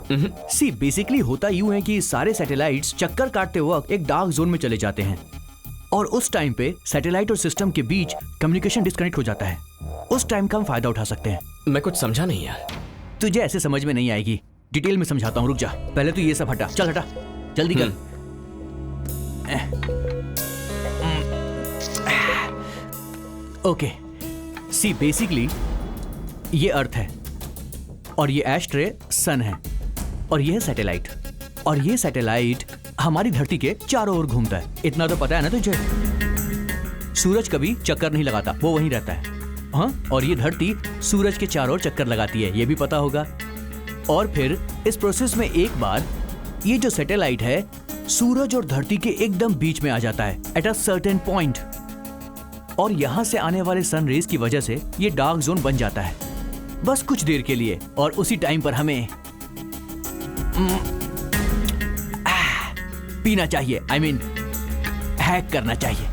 सी बेसिकली होता यूं है कि सारे सैटेलाइट्स चक्कर काटते वक्त एक डार्क जोन में चले जाते हैं और उस टाइम पे सैटेलाइट और सिस्टम के बीच कम्युनिकेशन डिस्कनेक्ट हो जाता है। उस टाइम का हम फायदा उठा सकते हैं। मैं कुछ समझा नहीं यार। तुझे ऐसे समझ में नहीं आएगी, डिटेल में समझाता हूँ, रुक जा। पहले तो ये सब हटा, चल हटा, जल्दी कर। ओके, सी बेसिकली ये अर्थ है और ये एस्ट्रे सन है और ये है सैटेलाइट, और ये सैटेलाइट हमारी धरती के चारों ओर घूमता है। इतना तो पता है ना तुझे? सूरज कभी चक्कर नहीं लगाता, वो वहीं रहता है। हाँ, और ये धरती सूरज के चारों ओर चक्कर लगाती है, ये भी पता होगा। और फिर इस प्रोसेस में एक बार ये जो सैटेलाइट है सूरज और धरती के एकदम बीच में आ जाता है एट अ सर्टेन पॉइंट, और यहां से आने वाले सन रेज की वजह से ये डार्क जोन बन जाता है बस कुछ देर के लिए, और उसी टाइम पर हमें पीना चाहिए, आई मीन हैक करना चाहिए।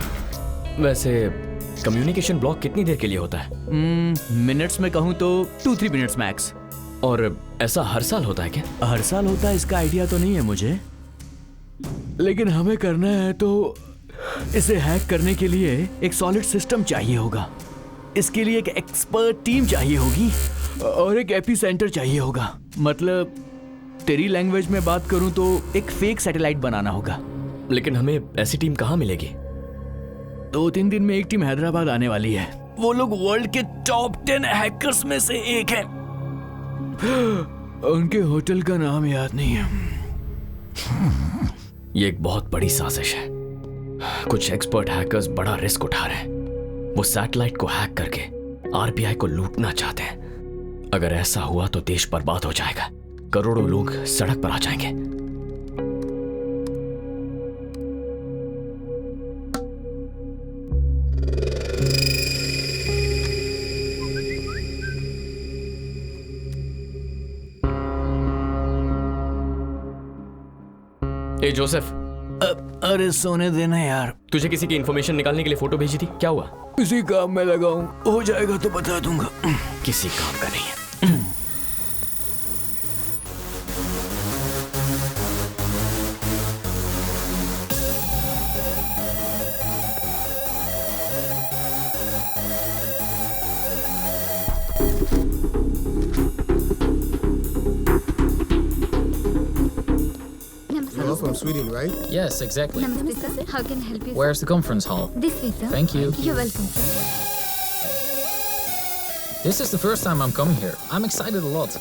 वैसे कम्युनिकेशन ब्लॉक कितनी देर के लिए होता है? मिनट्स में कहूं तो 2-3 मिनट्स मैक्स। और ऐसा हर साल होता है क्या? हर साल होता है इसका आइडिया तो नहीं है मुझे, लेकिन हमें करना है तो इसे हैक करने के लिए एक सॉलिड सिस्टम चाहिए होगा। इसके लिए एक एक्सपर्ट टीम चाहिए होगी और एक एपी सेंटर चाहिए होगा। मतलब तेरी लैंग्वेज में बात करूं तो एक फेक सैटेलाइट बनाना होगा। लेकिन हमें ऐसी टीम कहाँ मिलेगी? 2-3 दिन में एक टीम हैदराबाद आने वाली है। वो लोग वर्ल्ड के टॉप 10 हैकर्स में से एक है। उनके होटल का नाम याद नहीं है। ये एक बहुत बड़ी साजिश है। कुछ एक्सपर्ट हैकर्स बड़ा रिस्क उठा रहे हैं। वो सैटेलाइट को हैक करके आरबीआई को लूटना चाहते हैं। अगर ऐसा हुआ तो देश बर्बाद हो जाएगा, करोड़ों लोग सड़क पर आ जाएंगे। ए जोसेफ, अरे सोने देना यार। तुझे किसी की इंफॉर्मेशन निकालने के लिए फोटो भेजी थी, क्या हुआ? किसी काम में लगा हूं, हो जाएगा तो बता दूंगा। किसी काम का नहीं है। You're from Sweden, right? Yes, exactly. Namaste, sir. How can I help you? Where's the conference hall? This way, sir. Thank you. You're welcome, sir. This is the first time I'm coming here. I'm excited a lot.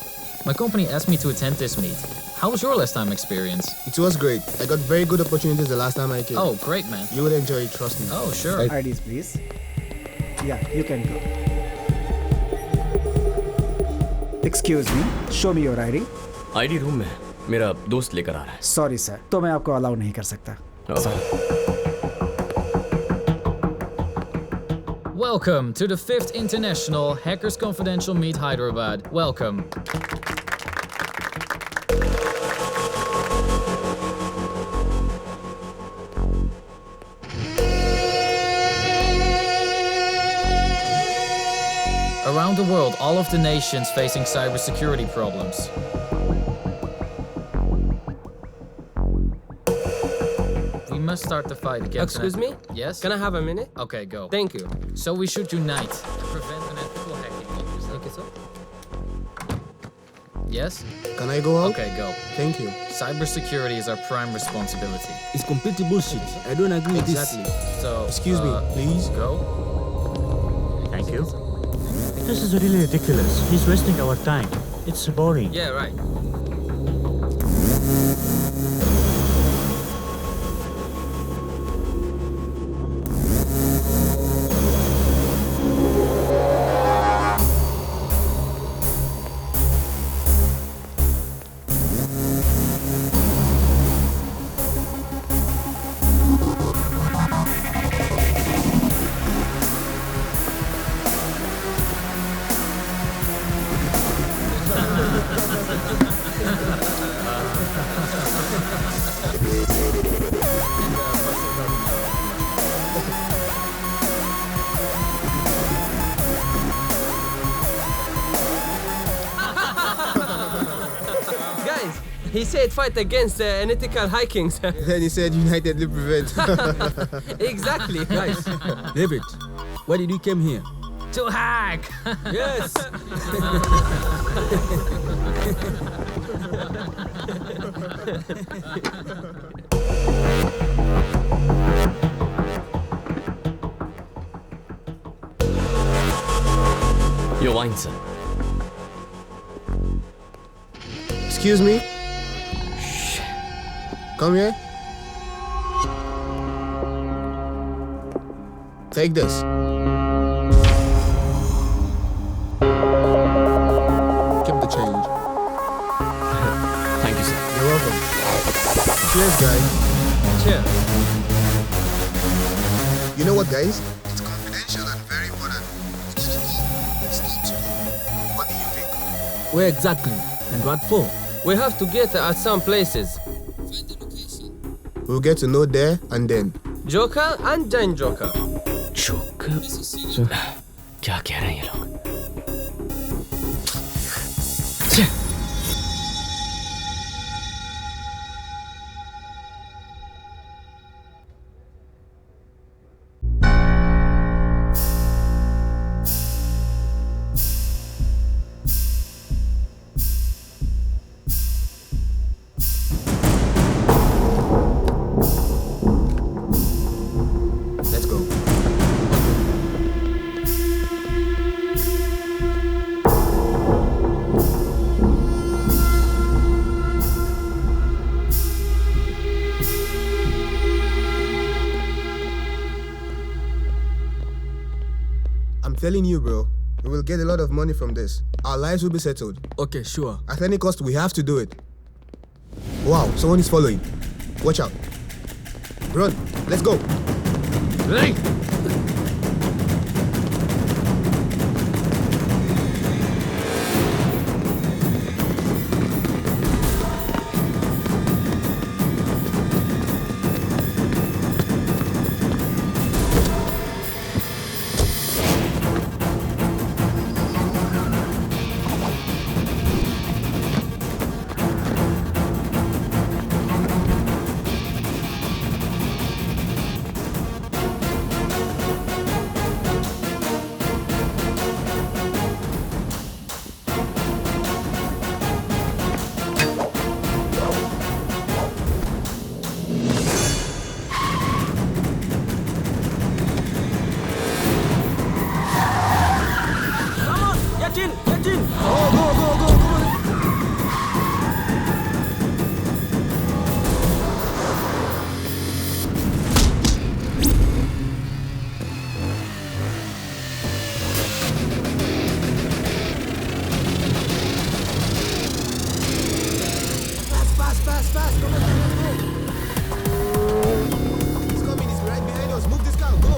My company asked me to attend this meet. How was your last time experience? It was great. I got very good opportunities the last time I came. Oh, great, man. You would enjoy it, trust me. Oh, sure. IDs, please. Yeah, you can go. Excuse me, show me your ID. ID room में मेरा दोस्त लेकर आ रहा है। Sorry sir, तो मैं आपको allow नहीं कर सकता। Welcome to the 5th International Hackers Confidential Meet Hyderabad. Welcome. Around the world, all of the nations facing cybersecurity problems. We must start the fight against... Excuse me? Yes? Can I have a minute? Okay, go. Thank you. So we should unite to prevent unethical hacking. Thank you, sir. Yes? Can I go out? Okay, go. Thank you. Cybersecurity is our prime responsibility. It's completely bullshit. I don't agree with this. Exactly. So, Excuse me, please. Go. Thank you. This is really ridiculous. He's wasting our time. It's boring. Yeah, right. He said fight against unethical hikings. Then he said United will prevent. Exactly. Guys, David, why did you come here? To hack. Yes. Your wine, sir. Excuse me? Come here. Take this. Keep the change. Thank you, sir. You're welcome. Cheers, guys. Cheers. You know what, guys? It's confidential and very important. What do you think? Where exactly? And what for? We have to get at some places. We'll get to know there and then. Joker and then Joker. Joker? क्या कह रहे हैं ये लोग? Let's go. I'm telling you, bro, we will get a lot of money from this. Our lives will be settled. Okay, sure. At any cost, we have to do it. Wow, someone is following. Watch out. Run, let's go. Hey! Fast. Come on, let's go. He's coming. He's right behind us. Move this car. Go.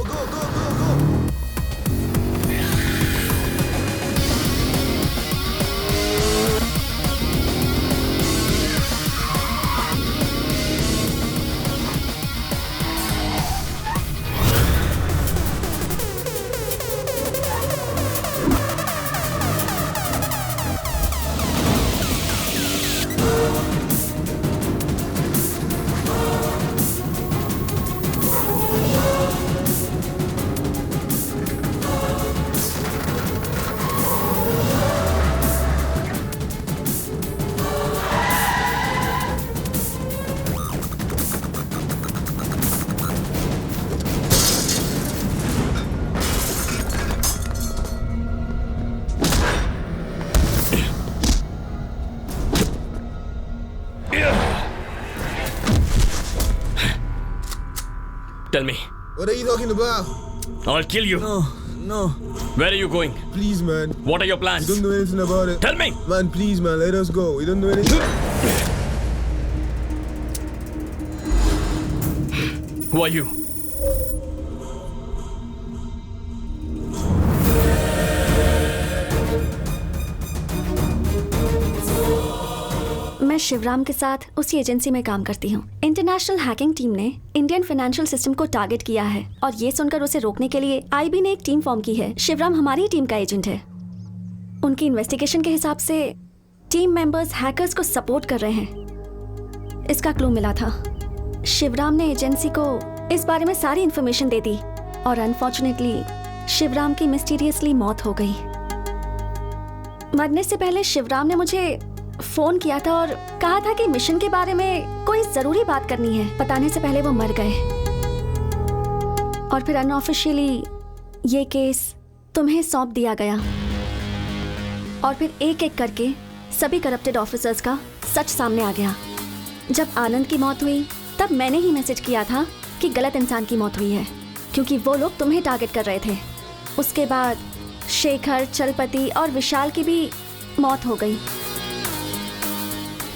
Tell me. What are you talking about? I'll kill you. No. Where are you going? Please, man. What are your plans? We don't know anything about it. Tell me. Man, please, man. Let us go. We don't know anything. Who are you? मैं शिवराम के साथ उसी agency में काम करती हूँ। International hacking team ने Indian financial system को टारगेट किया है और ये सुनकर उसे रोकने के लिए आईबी ने एक टीम फॉर्म की है। शिवराम हमारी टीम का एजेंट है। उनकी इन्वेस्टिगेशन के हिसाब से टीम मेंबर्स हैकर्स को सपोर्ट कर रहे हैं। इसका क्लू मिला था। शिवराम ने एजेंसी को इस बारे में सारी इन्फॉर्मेशन दे दी और अनफॉर्चुनेटली शिवराम की मिस्टीरियसली मौत हो गई। मरने से पहले शिवराम ने मुझे फोन किया था और कहा था कि मिशन के बारे में कोई जरूरी बात करनी है। बताने से पहले वो मर गए और फिर अनऑफिशियली ये केस तुम्हें सौंप दिया गया और फिर एक एक करके सभी करप्टेड ऑफिसर्स का सच सामने आ गया। जब आनंद की मौत हुई तब मैंने ही मैसेज किया था कि गलत इंसान की मौत हुई है, क्योंकि वो लोग तुम्हें टारगेट कर रहे थे। उसके बाद शेखर, चलपति और विशाल की भी मौत हो गई।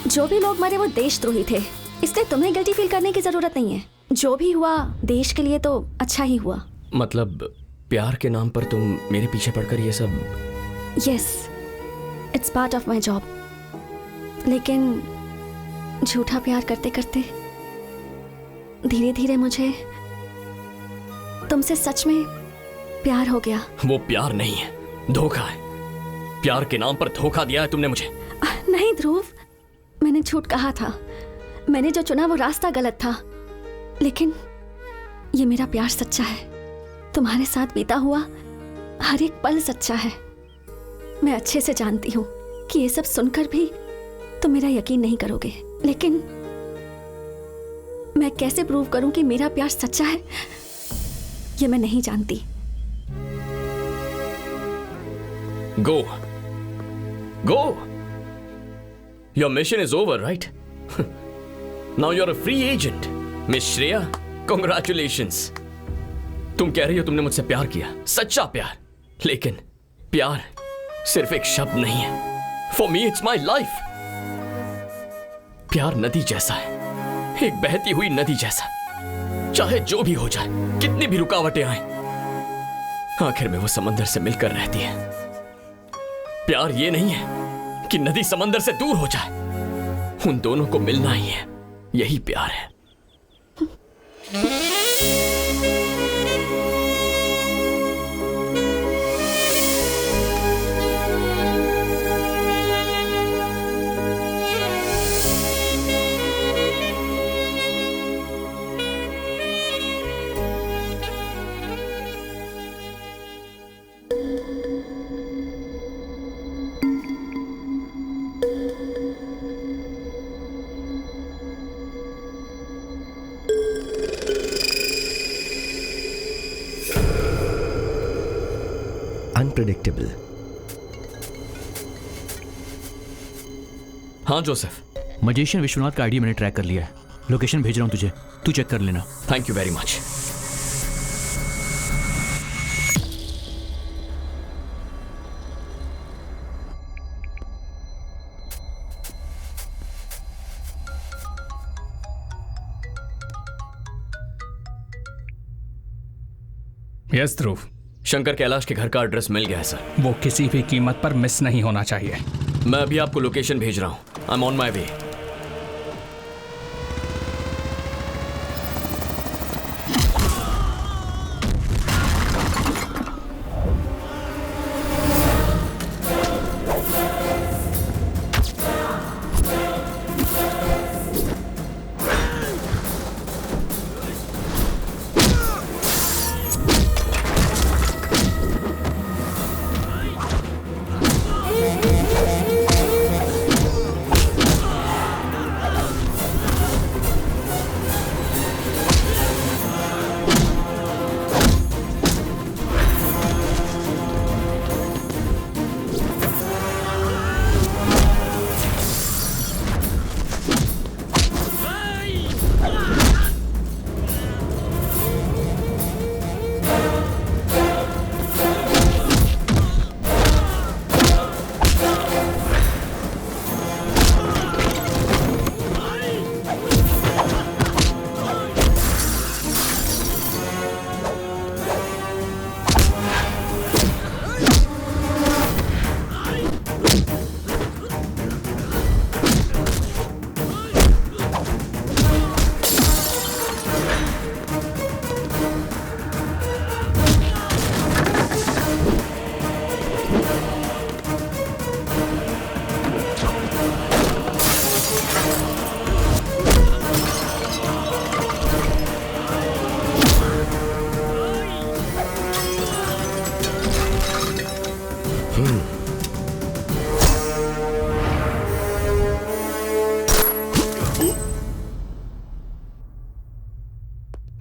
जो भी लोग मरे वो देशद्रोही थे, इसलिए तुम्हें गिल्टी फील करने की जरूरत नहीं है। जो भी हुआ देश के लिए तो अच्छा ही हुआ। मतलब प्यार के नाम पर तुम मेरे पीछे पड़कर ये सब? Yes, it's part of my job. लेकिन झूठा प्यार करते करते धीरे धीरे मुझे तुमसे सच में प्यार हो गया। वो प्यार नहीं है, धोखा है। प्यार के नाम पर धोखा दिया है तुमने मुझे। नहीं ध्रुव, मैंने झूठ कहा था। मैंने जो चुना वो रास्ता गलत था, लेकिन ये मेरा प्यार सच्चा है। तुम्हारे साथ बीता हुआ हर एक पल सच्चा है। मैं अच्छे से जानती हूँ कि ये सब सुनकर भी तुम मेरा यकीन नहीं करोगे, लेकिन मैं कैसे प्रूव करूं कि मेरा प्यार सच्चा है ये मैं नहीं जानती। Go. Go. Your mission is over, right? Now you're a free agent. Miss Shreya, congratulations. तुम कह रही हो तुमने मुझसे प्यार किया, सच्चा प्यार। लेकिन प्यार सिर्फ एक शब्द नहीं है। For me, it's my life. प्यार नदी जैसा है, एक बहती हुई नदी जैसा। चाहे जो भी हो जाए, कितनी भी रुकावटें आए, आखिर में वो समंदर से मिलकर रहती है। प्यार ये नहीं है कि नदी समंदर से दूर हो जाए, उन दोनों को मिलना ही है, यही प्यार है। अनप्रेडिक्टेबल। हाँ जोसेफ, मजिशियन विश्वनाथ का आईडी मैंने ट्रैक कर लिया है। लोकेशन भेज रहा हूं तुझे, तू चेक कर लेना। Thank you very much. Yes Dhruv, Shankar Kailash के घर का एड्रेस मिल गया है सर। वो किसी भी कीमत पर मिस नहीं होना चाहिए। मैं अभी आपको लोकेशन भेज रहा हूं। आई एम ऑन माई वे।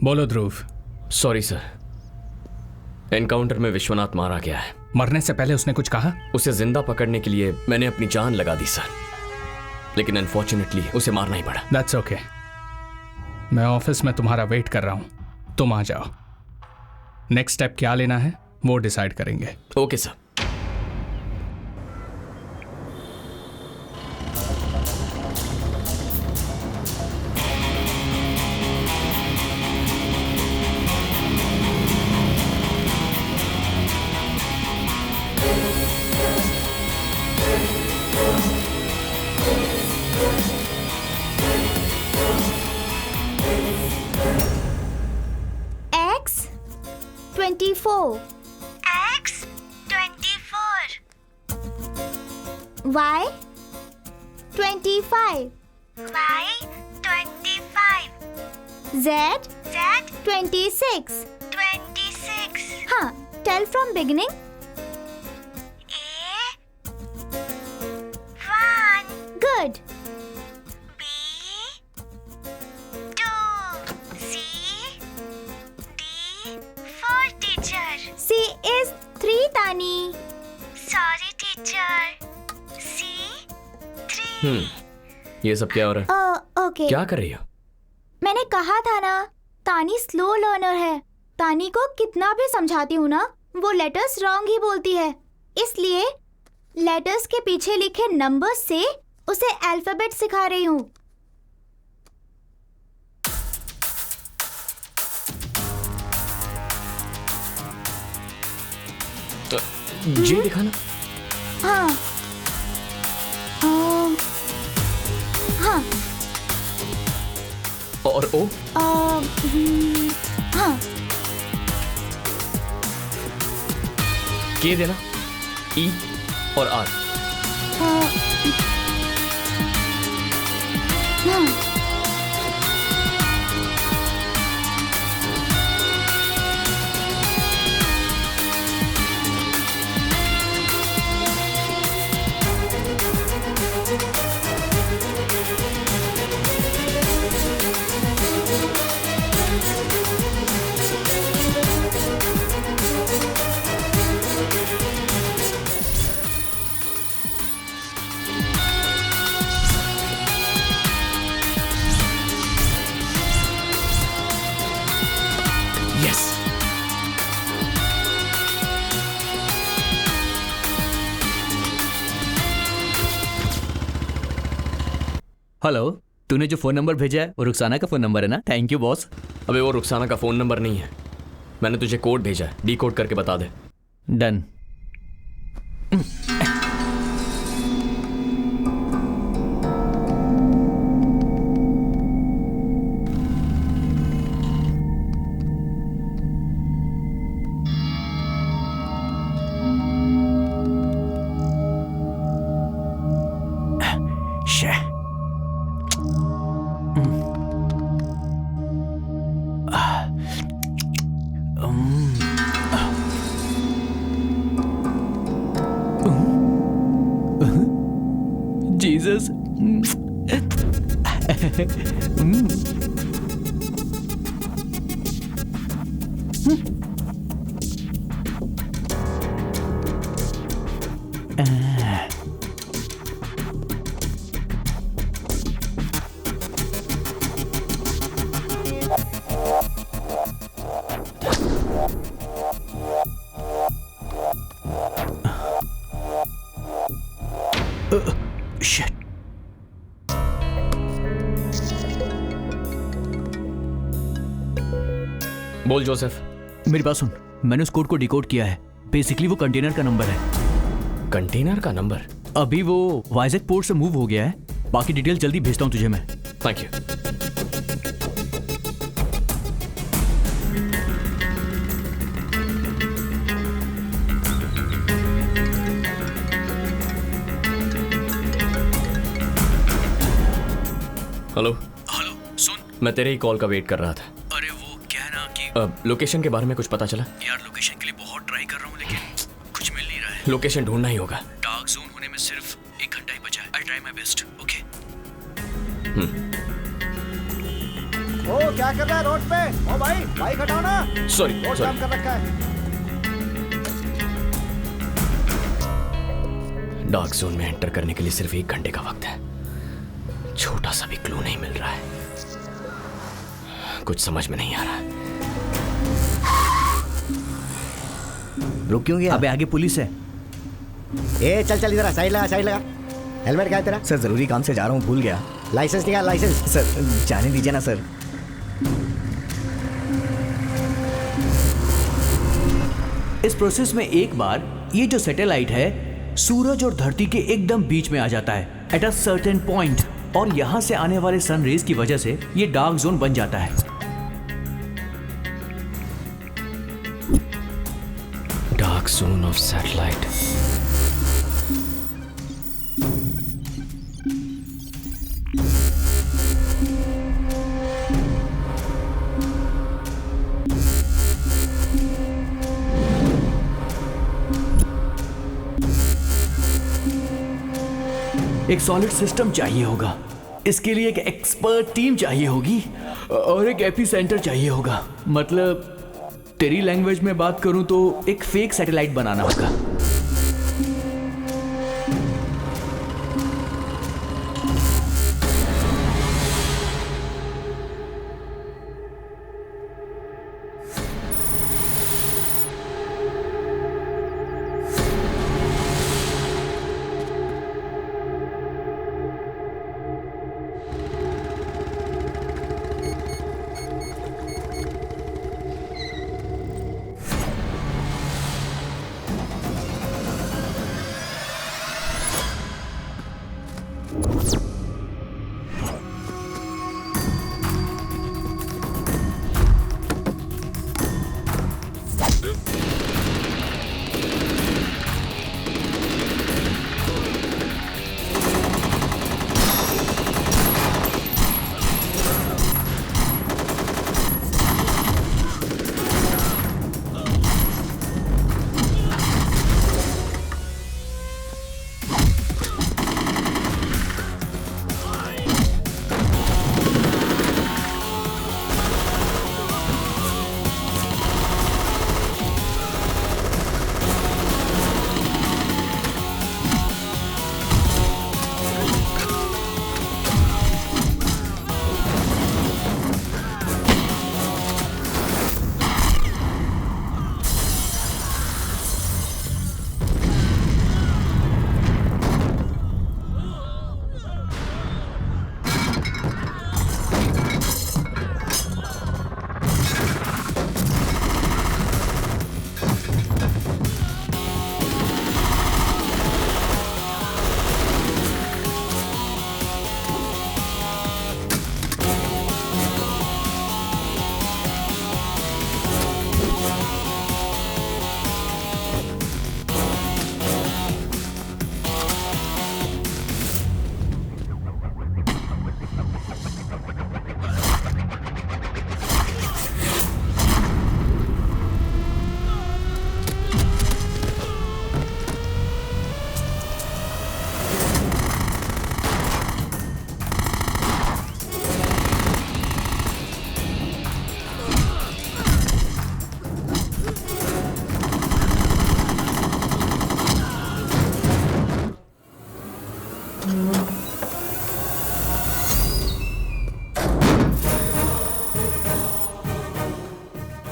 बोलो ध्रुव। सॉरी सर, एनकाउंटर में विश्वनाथ मारा गया है। मरने से पहले उसने कुछ कहा? उसे जिंदा पकड़ने के लिए मैंने अपनी जान लगा दी सर, लेकिन अनफॉर्चुनेटली उसे मारना ही पड़ा। That's okay. मैं ऑफिस में तुम्हारा वेट कर रहा हूं, तुम आ जाओ। नेक्स्ट स्टेप क्या लेना है वो डिसाइड करेंगे। Okay sir. X24 Y25 Z26 हाँ, tell from beginning. Good. C is 3, Tani. Sorry, teacher. C 3. ये सब क्या हो रहा है? Okay. क्या कर रही हो? मैंने कहा था ना, तानी स्लो लर्नर है। तानी को कितना भी समझाती हूँ ना, वो लेटर्स रॉन्ग ही बोलती है। इसलिए लेटर्स के पीछे लिखे नंबर्स से उसे अल्फाबेट सिखा रही हूँ। तो जी दिखाना। हाँ हाँ। और ओ? हाँ। के देना, ई और आर। हाँ। हेलो, तूने जो फोन नंबर भेजा है वो रुखसाना का फोन नंबर है ना? Thank you boss. अबे वो रुखसाना का फोन नंबर नहीं है, मैंने तुझे कोड भेजा है, डीकोड करके बता दे। डन। Jesus. Shit. बोल जोसेफ। मेरी बात सुन, मैंने उस कोड को डिकोड किया है। बेसिकली वो कंटेनर का नंबर है। कंटेनर का नंबर? अभी वो वाइजैक पोर्ट से मूव हो गया है। बाकी डिटेल जल्दी भेजता हूँ तुझे मैं। Thank you. हेलो हेलो, सुन, मैं तेरे ही कॉल का वेट कर रहा था। अरे वो क्या है ना कि लोकेशन के बारे में कुछ पता चला? यार लोकेशन के लिए बहुत ट्राई कर रहा हूँ लेकिन कुछ मिल नहीं रहा है। लोकेशन ढूंढना ही होगा। डार्क जोन होने में सिर्फ 1 घंटा ही बचा है। I try my best. Okay. ओ क्या कर रहा है रोड पे? ओ भाई बाइक हटाओ ना। सॉरी रोड जाम कर रखा है। डार्क जोन में एंटर करने के लिए सिर्फ 1 घंटे का वक्त है। छोटा सा भी क्लू नहीं मिल रहा है। कुछ समझ में नहीं आ रहा है। रुक क्यों गया? अबे आगे पुलिस है। ए चल चल इधर साइड लगा, साइड लगा। हेलमेट क्या है तेरा? सर जरूरी काम से जा रहा हूँ, भूल गया। लाइसेंस निकाल, लाइसेंस। सर जाने दीजिए ना सर। इस प्रोसेस में एक बार ये जो सैटेलाइट है सूरज और धरती के एकदम बीच में आ जाता है एट अ सर्टेन पॉइंट, और यहां से आने वाले सन रेज की वजह से ये डार्क जोन बन जाता है। Dark zone of satellite. एक सॉलिड सिस्टम चाहिए होगा, इसके लिए एक एक्सपर्ट टीम चाहिए होगी और एक एपी सेंटर चाहिए होगा। मतलब तेरी लैंग्वेज में बात करूं तो एक फेक सैटेलाइट बनाना होगा।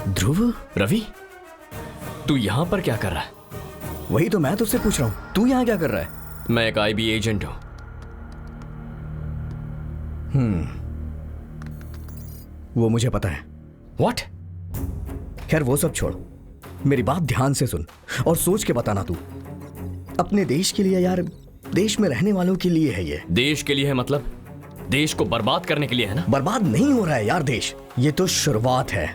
ध्रुव, रवि, तू यहां पर क्या कर रहा है? वही तो मैं तुझसे पूछ रहा हूं, तू यहां क्या कर रहा है? मैं एक आईबी एजेंट हूं। वो मुझे पता है। What? खैर वो सब छोड़, मेरी बात ध्यान से सुन और सोच के बताना तू। अपने देश के लिए यार, देश में रहने वालों के लिए है ये। देश के लिए है मतलब? देश को बर्बाद करने के लिए है ना? बर्बाद नहीं हो रहा है यार देश, ये तो शुरुआत है।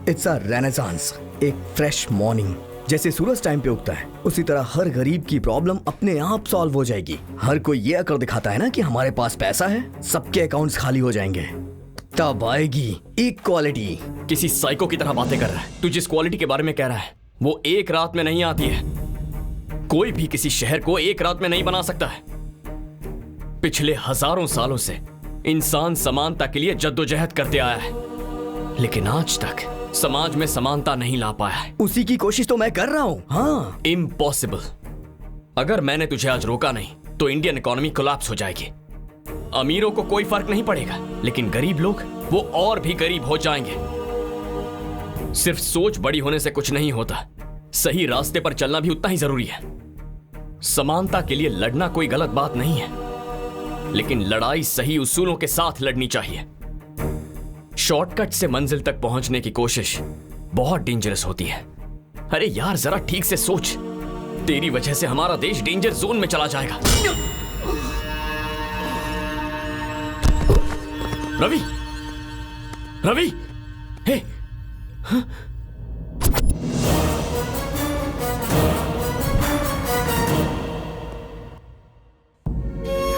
इट्स अ रेनेसांस, एक फ्रेश मॉर्निंग। जैसे सूरज टाइम पे उगता है उसी तरह हर गरीब की प्रॉब्लम अपने आप सॉल्व हो जाएगी। हर कोई ये अकड़ दिखाता है ना कि हमारे पास पैसा है, सबके अकाउंट्स खाली हो जाएंगे, तब आएगी इक्वालिटी। किसी साइको की तरह बातें कर रहा है। तू जिस क्वालिटी के बारे में कह रहा है वो एक रात में नहीं आती है। कोई भी किसी शहर को एक रात में नहीं बना सकता है। पिछले हजारों सालों से इंसान समानता के लिए जद्दोजहद करते आया है। लेकिन आज तक समाज में समानता नहीं ला पाया है। उसी की कोशिश तो मैं कर रहा हूँ। हाँ, इम्पॉसिबल। अगर मैंने तुझे आज रोका नहीं तो इंडियन इकोनॉमी कोलैप्स हो जाएगी। अमीरों को कोई फर्क नहीं पड़ेगा, लेकिन गरीब लोग वो और भी गरीब हो जाएंगे। सिर्फ सोच बड़ी होने से कुछ नहीं होता, सही रास्ते पर चलना भी उतना ही जरूरी है। समानता के लिए लड़ना कोई गलत बात नहीं है, लेकिन लड़ाई सही उसूलों के साथ लड़नी चाहिए। शॉर्टकट से मंजिल तक पहुंचने की कोशिश बहुत डेंजरस होती है। अरे यार, जरा ठीक से सोच, तेरी वजह से हमारा देश डेंजर जोन में चला जाएगा। रवि, रवि, हे, हाँ?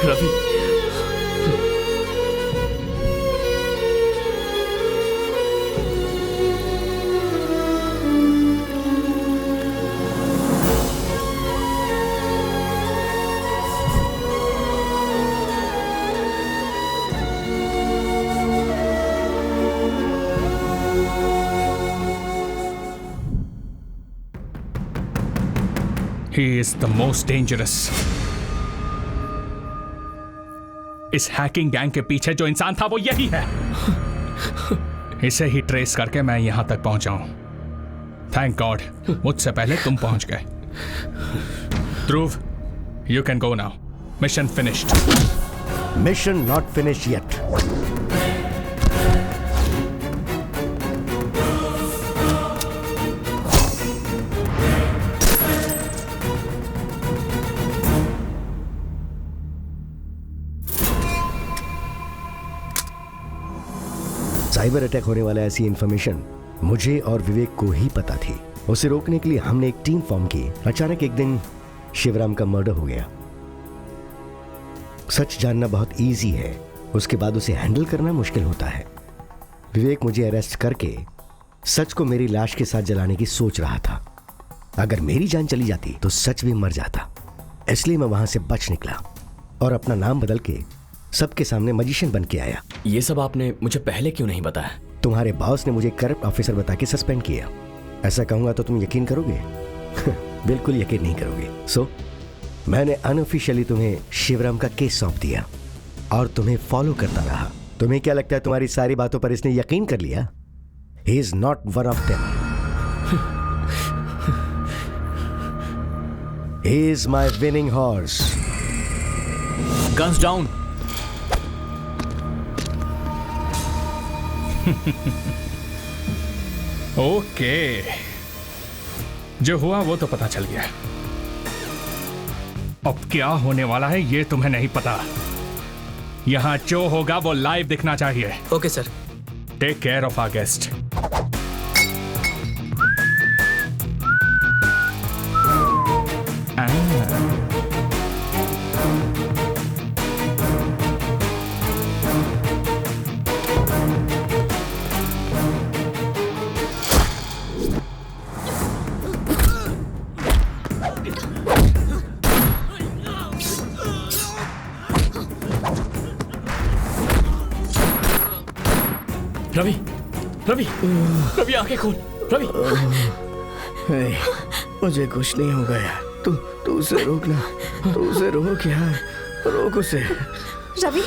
Ravi, He is the most dangerous. इस हैकिंग गैंग के पीछे जो इंसान था वो यही है। इसे ही ट्रेस करके मैं यहां तक पहुंचा हूं। थैंक गॉड मुझसे पहले तुम पहुंच गए। Dhruv, you can go now. Mission finished. Mission not finish yet. Cyber attack होने वाला ऐसी इंफॉर्मेशन मुझे और विवेक को ही पता थी। उसे रोकने के लिए हमने एक टीम फॉर्म की। अचानक एक दिन शिवराम का मर्डर हो गया। सच जानना बहुत इजी है, उसके बाद उसे हैंडल करना मुश्किल होता है। विवेक मुझे अरेस्ट करके सच को मेरी लाश के साथ जलाने की सोच रहा था। अगर मेरी जान चली जाती तो सच भी मर जाता, इसलिए मैं वहां से बच निकला और अपना नाम बदल के सबके सामने मैजिशियन बन के आया। ये सब आपने मुझे पहले क्यों नहीं बताया? तुम्हारे बॉस ने मुझे करप्ट ऑफिसर बता के सस्पेंड किया। ऐसा कहूंगा तो तुम यकीन करोगे? बिल्कुल यकीन नहीं करोगे। सो मैंने अनऑफिशियली तुम्हें शिवराम का केस सौंप दिया और तुम्हें फॉलो करता रहा। तुम्हें क्या लगता है तुम्हारी सारी बातों पर इसने यकीन कर लिया? He is not one of them. He is my winning horse. Guns down. Okay, जो हुआ वो तो पता चल गया। अब क्या होने वाला है ये तुम्हें नहीं पता। यहां जो होगा वो लाइव दिखना चाहिए। Okay sir. Take care of our guest. Ravi, Ravi, Ravi आंखें खोल। रवि, मुझे कुछ नहीं होगा यार। तू उसे रोकना, तू उसे रोक यार, रोक उसे। रवि,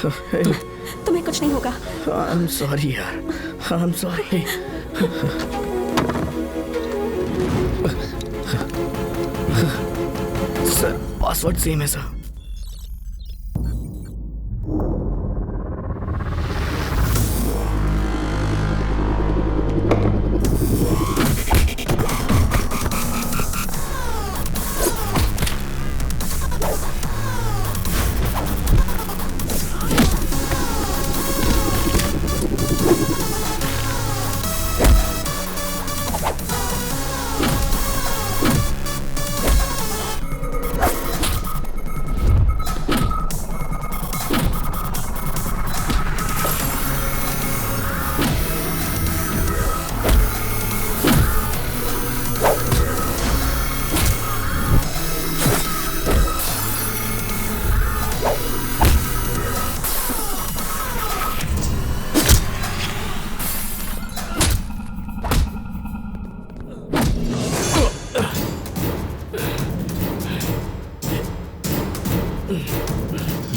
तुम्हें कुछ नहीं होगा। आई एम सॉरी यार, I am sorry. Sir, password same है सर।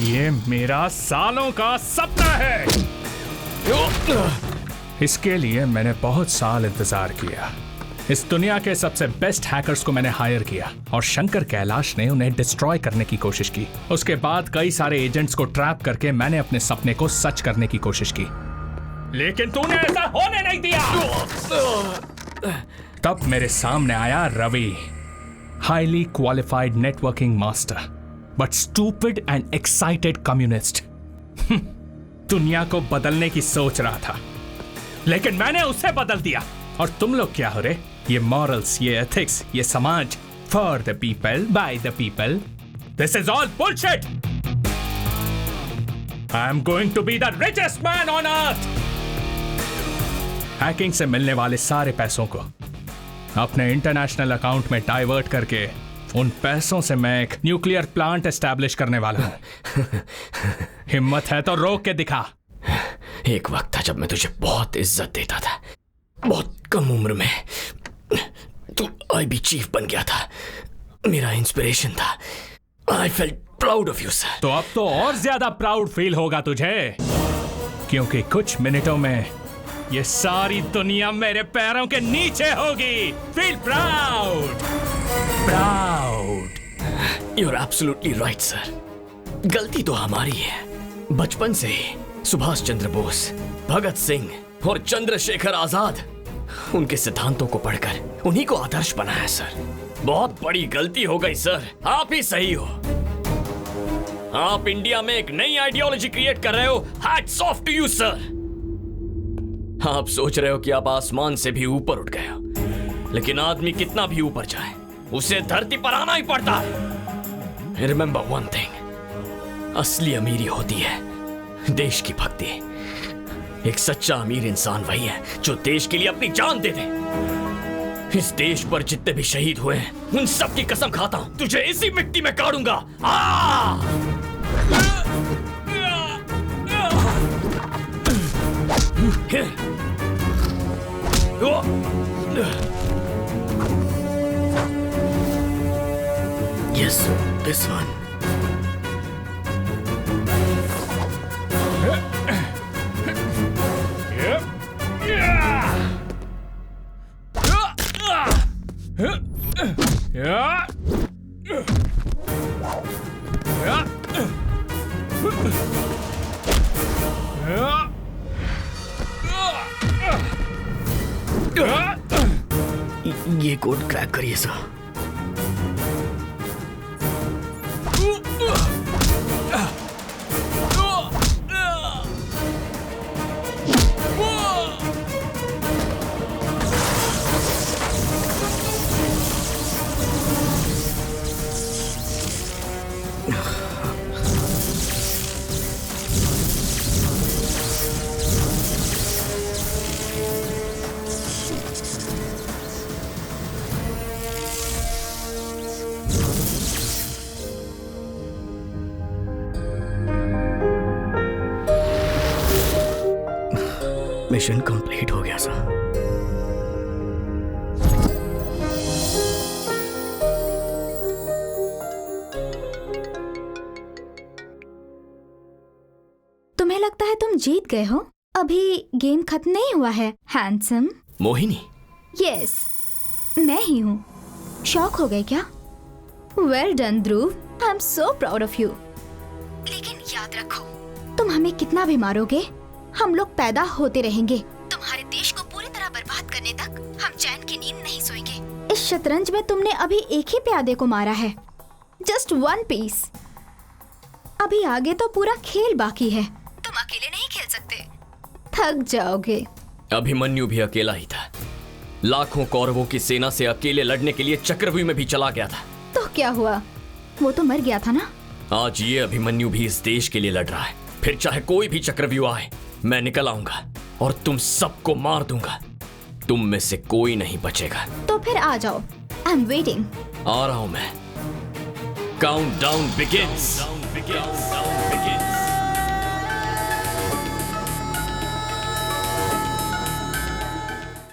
ये मेरा सालों का सपना है। इसके लिए मैंने बहुत साल इंतजार किया। इस दुनिया के सबसे बेस्ट हैकर्स को मैंने हायर किया और शंकर कैलाश ने उन्हें डिस्ट्रॉय करने की कोशिश की। उसके बाद कई सारे एजेंट्स को ट्रैप करके मैंने अपने सपने को सच करने की कोशिश की, लेकिन तूने ऐसा होने नहीं दिया। तब मेरे सामने आया Ravi, highly qualified networking master but stupid and excited communist. दुनिया को बदलने की सोच रहा था, लेकिन मैंने उसे बदल दिया। और तुम लोग क्या हो रे? ये मॉरल्स, ये एथिक्स, ये समाज, for the people by the people, this is all bullshit. I am going to be the richest man on earth. Hacking से मिलने वाले सारे पैसों को अपने इंटरनेशनल अकाउंट में डाइवर्ट करके उन पैसों से मैं एक न्यूक्लियर प्लांट एस्टैब्लिश करने वाला हूं। हिम्मत है तो रोक के दिखा। एक वक्त था जब मैं तुझे बहुत इज्जत देता था। बहुत कम उम्र में तू आईबी चीफ बन गया था, मेरा इंस्पिरेशन था। I felt proud of you sir. तो अब तो और ज्यादा प्राउड फील होगा तुझे, क्योंकि कुछ मिनटों में ये सारी दुनिया मेरे पैरों के नीचे होगी। Feel proud, proud. You are absolutely right sir. गलती तो हमारी है। बचपन से ही सुभाष चंद्र बोस, भगत सिंह और चंद्रशेखर आजाद, उनके सिद्धांतों को पढ़कर उन्हीं को आदर्श बनाया सर। बहुत बड़ी गलती हो गई सर। आप ही सही हो। आप इंडिया में एक नई आइडियोलॉजी क्रिएट कर रहे हो। Hats off to you sir. आप सोच रहे हो कि आप आसमान से भी ऊपर उठ गए हो, लेकिन आदमी कितना भी ऊपर जाए उसे धरती पर आना ही पड़ता है। रिमेंबर वन थिंग, असली अमीरी होती है देश की भक्ति। एक सच्चा अमीर इंसान वही है जो देश के लिए अपनी जान दे दे। इस देश पर जितने भी शहीद हुए हैं उन सब की कसम खाता हूं तुझे इसी मिट्टी में गाड़ूंगा। Yes, this one. ये कोड क्रैक करिए सर। मिशन कंप्लीट हो गया सर। तुम्हें लगता है तुम जीत गए हो? अभी गेम खत्म नहीं हुआ है हैंडसम। मोहिनी? यस, मैं ही हूँ। शॉक हो गए क्या? Well done Dhruv, I am so proud of you. लेकिन याद रखो, तुम हमें कितना भी मारोगे, हम लोग पैदा होते रहेंगे। तुम्हारे देश को पूरी तरह बर्बाद करने तक हम चैन की नींद नहीं सोएंगे। इस शतरंज में तुमने अभी एक ही प्यादे को मारा है, जस्ट वन पीस। अभी आगे तो पूरा खेल बाकी है। तुम अकेले नहीं खेल सकते, थक जाओगे। अभिमन्यु भी अकेला ही था। लाखों कौरवों की सेना से अकेले लड़ने के लिए चक्रव्यूह में भी चला गया था। तो क्या हुआ? वो तो मर गया था ना। आज ये अभिमन्यु भी इस देश के लिए लड़ रहा है। फिर चाहे कोई भी चक्रव्यूह आए, मैं निकल आऊंगा और तुम सबको मार दूंगा। तुम में से कोई नहीं बचेगा। तो फिर आ जाओ, आई एम वेटिंग। आ रहा हूं मैं। Countdown begins.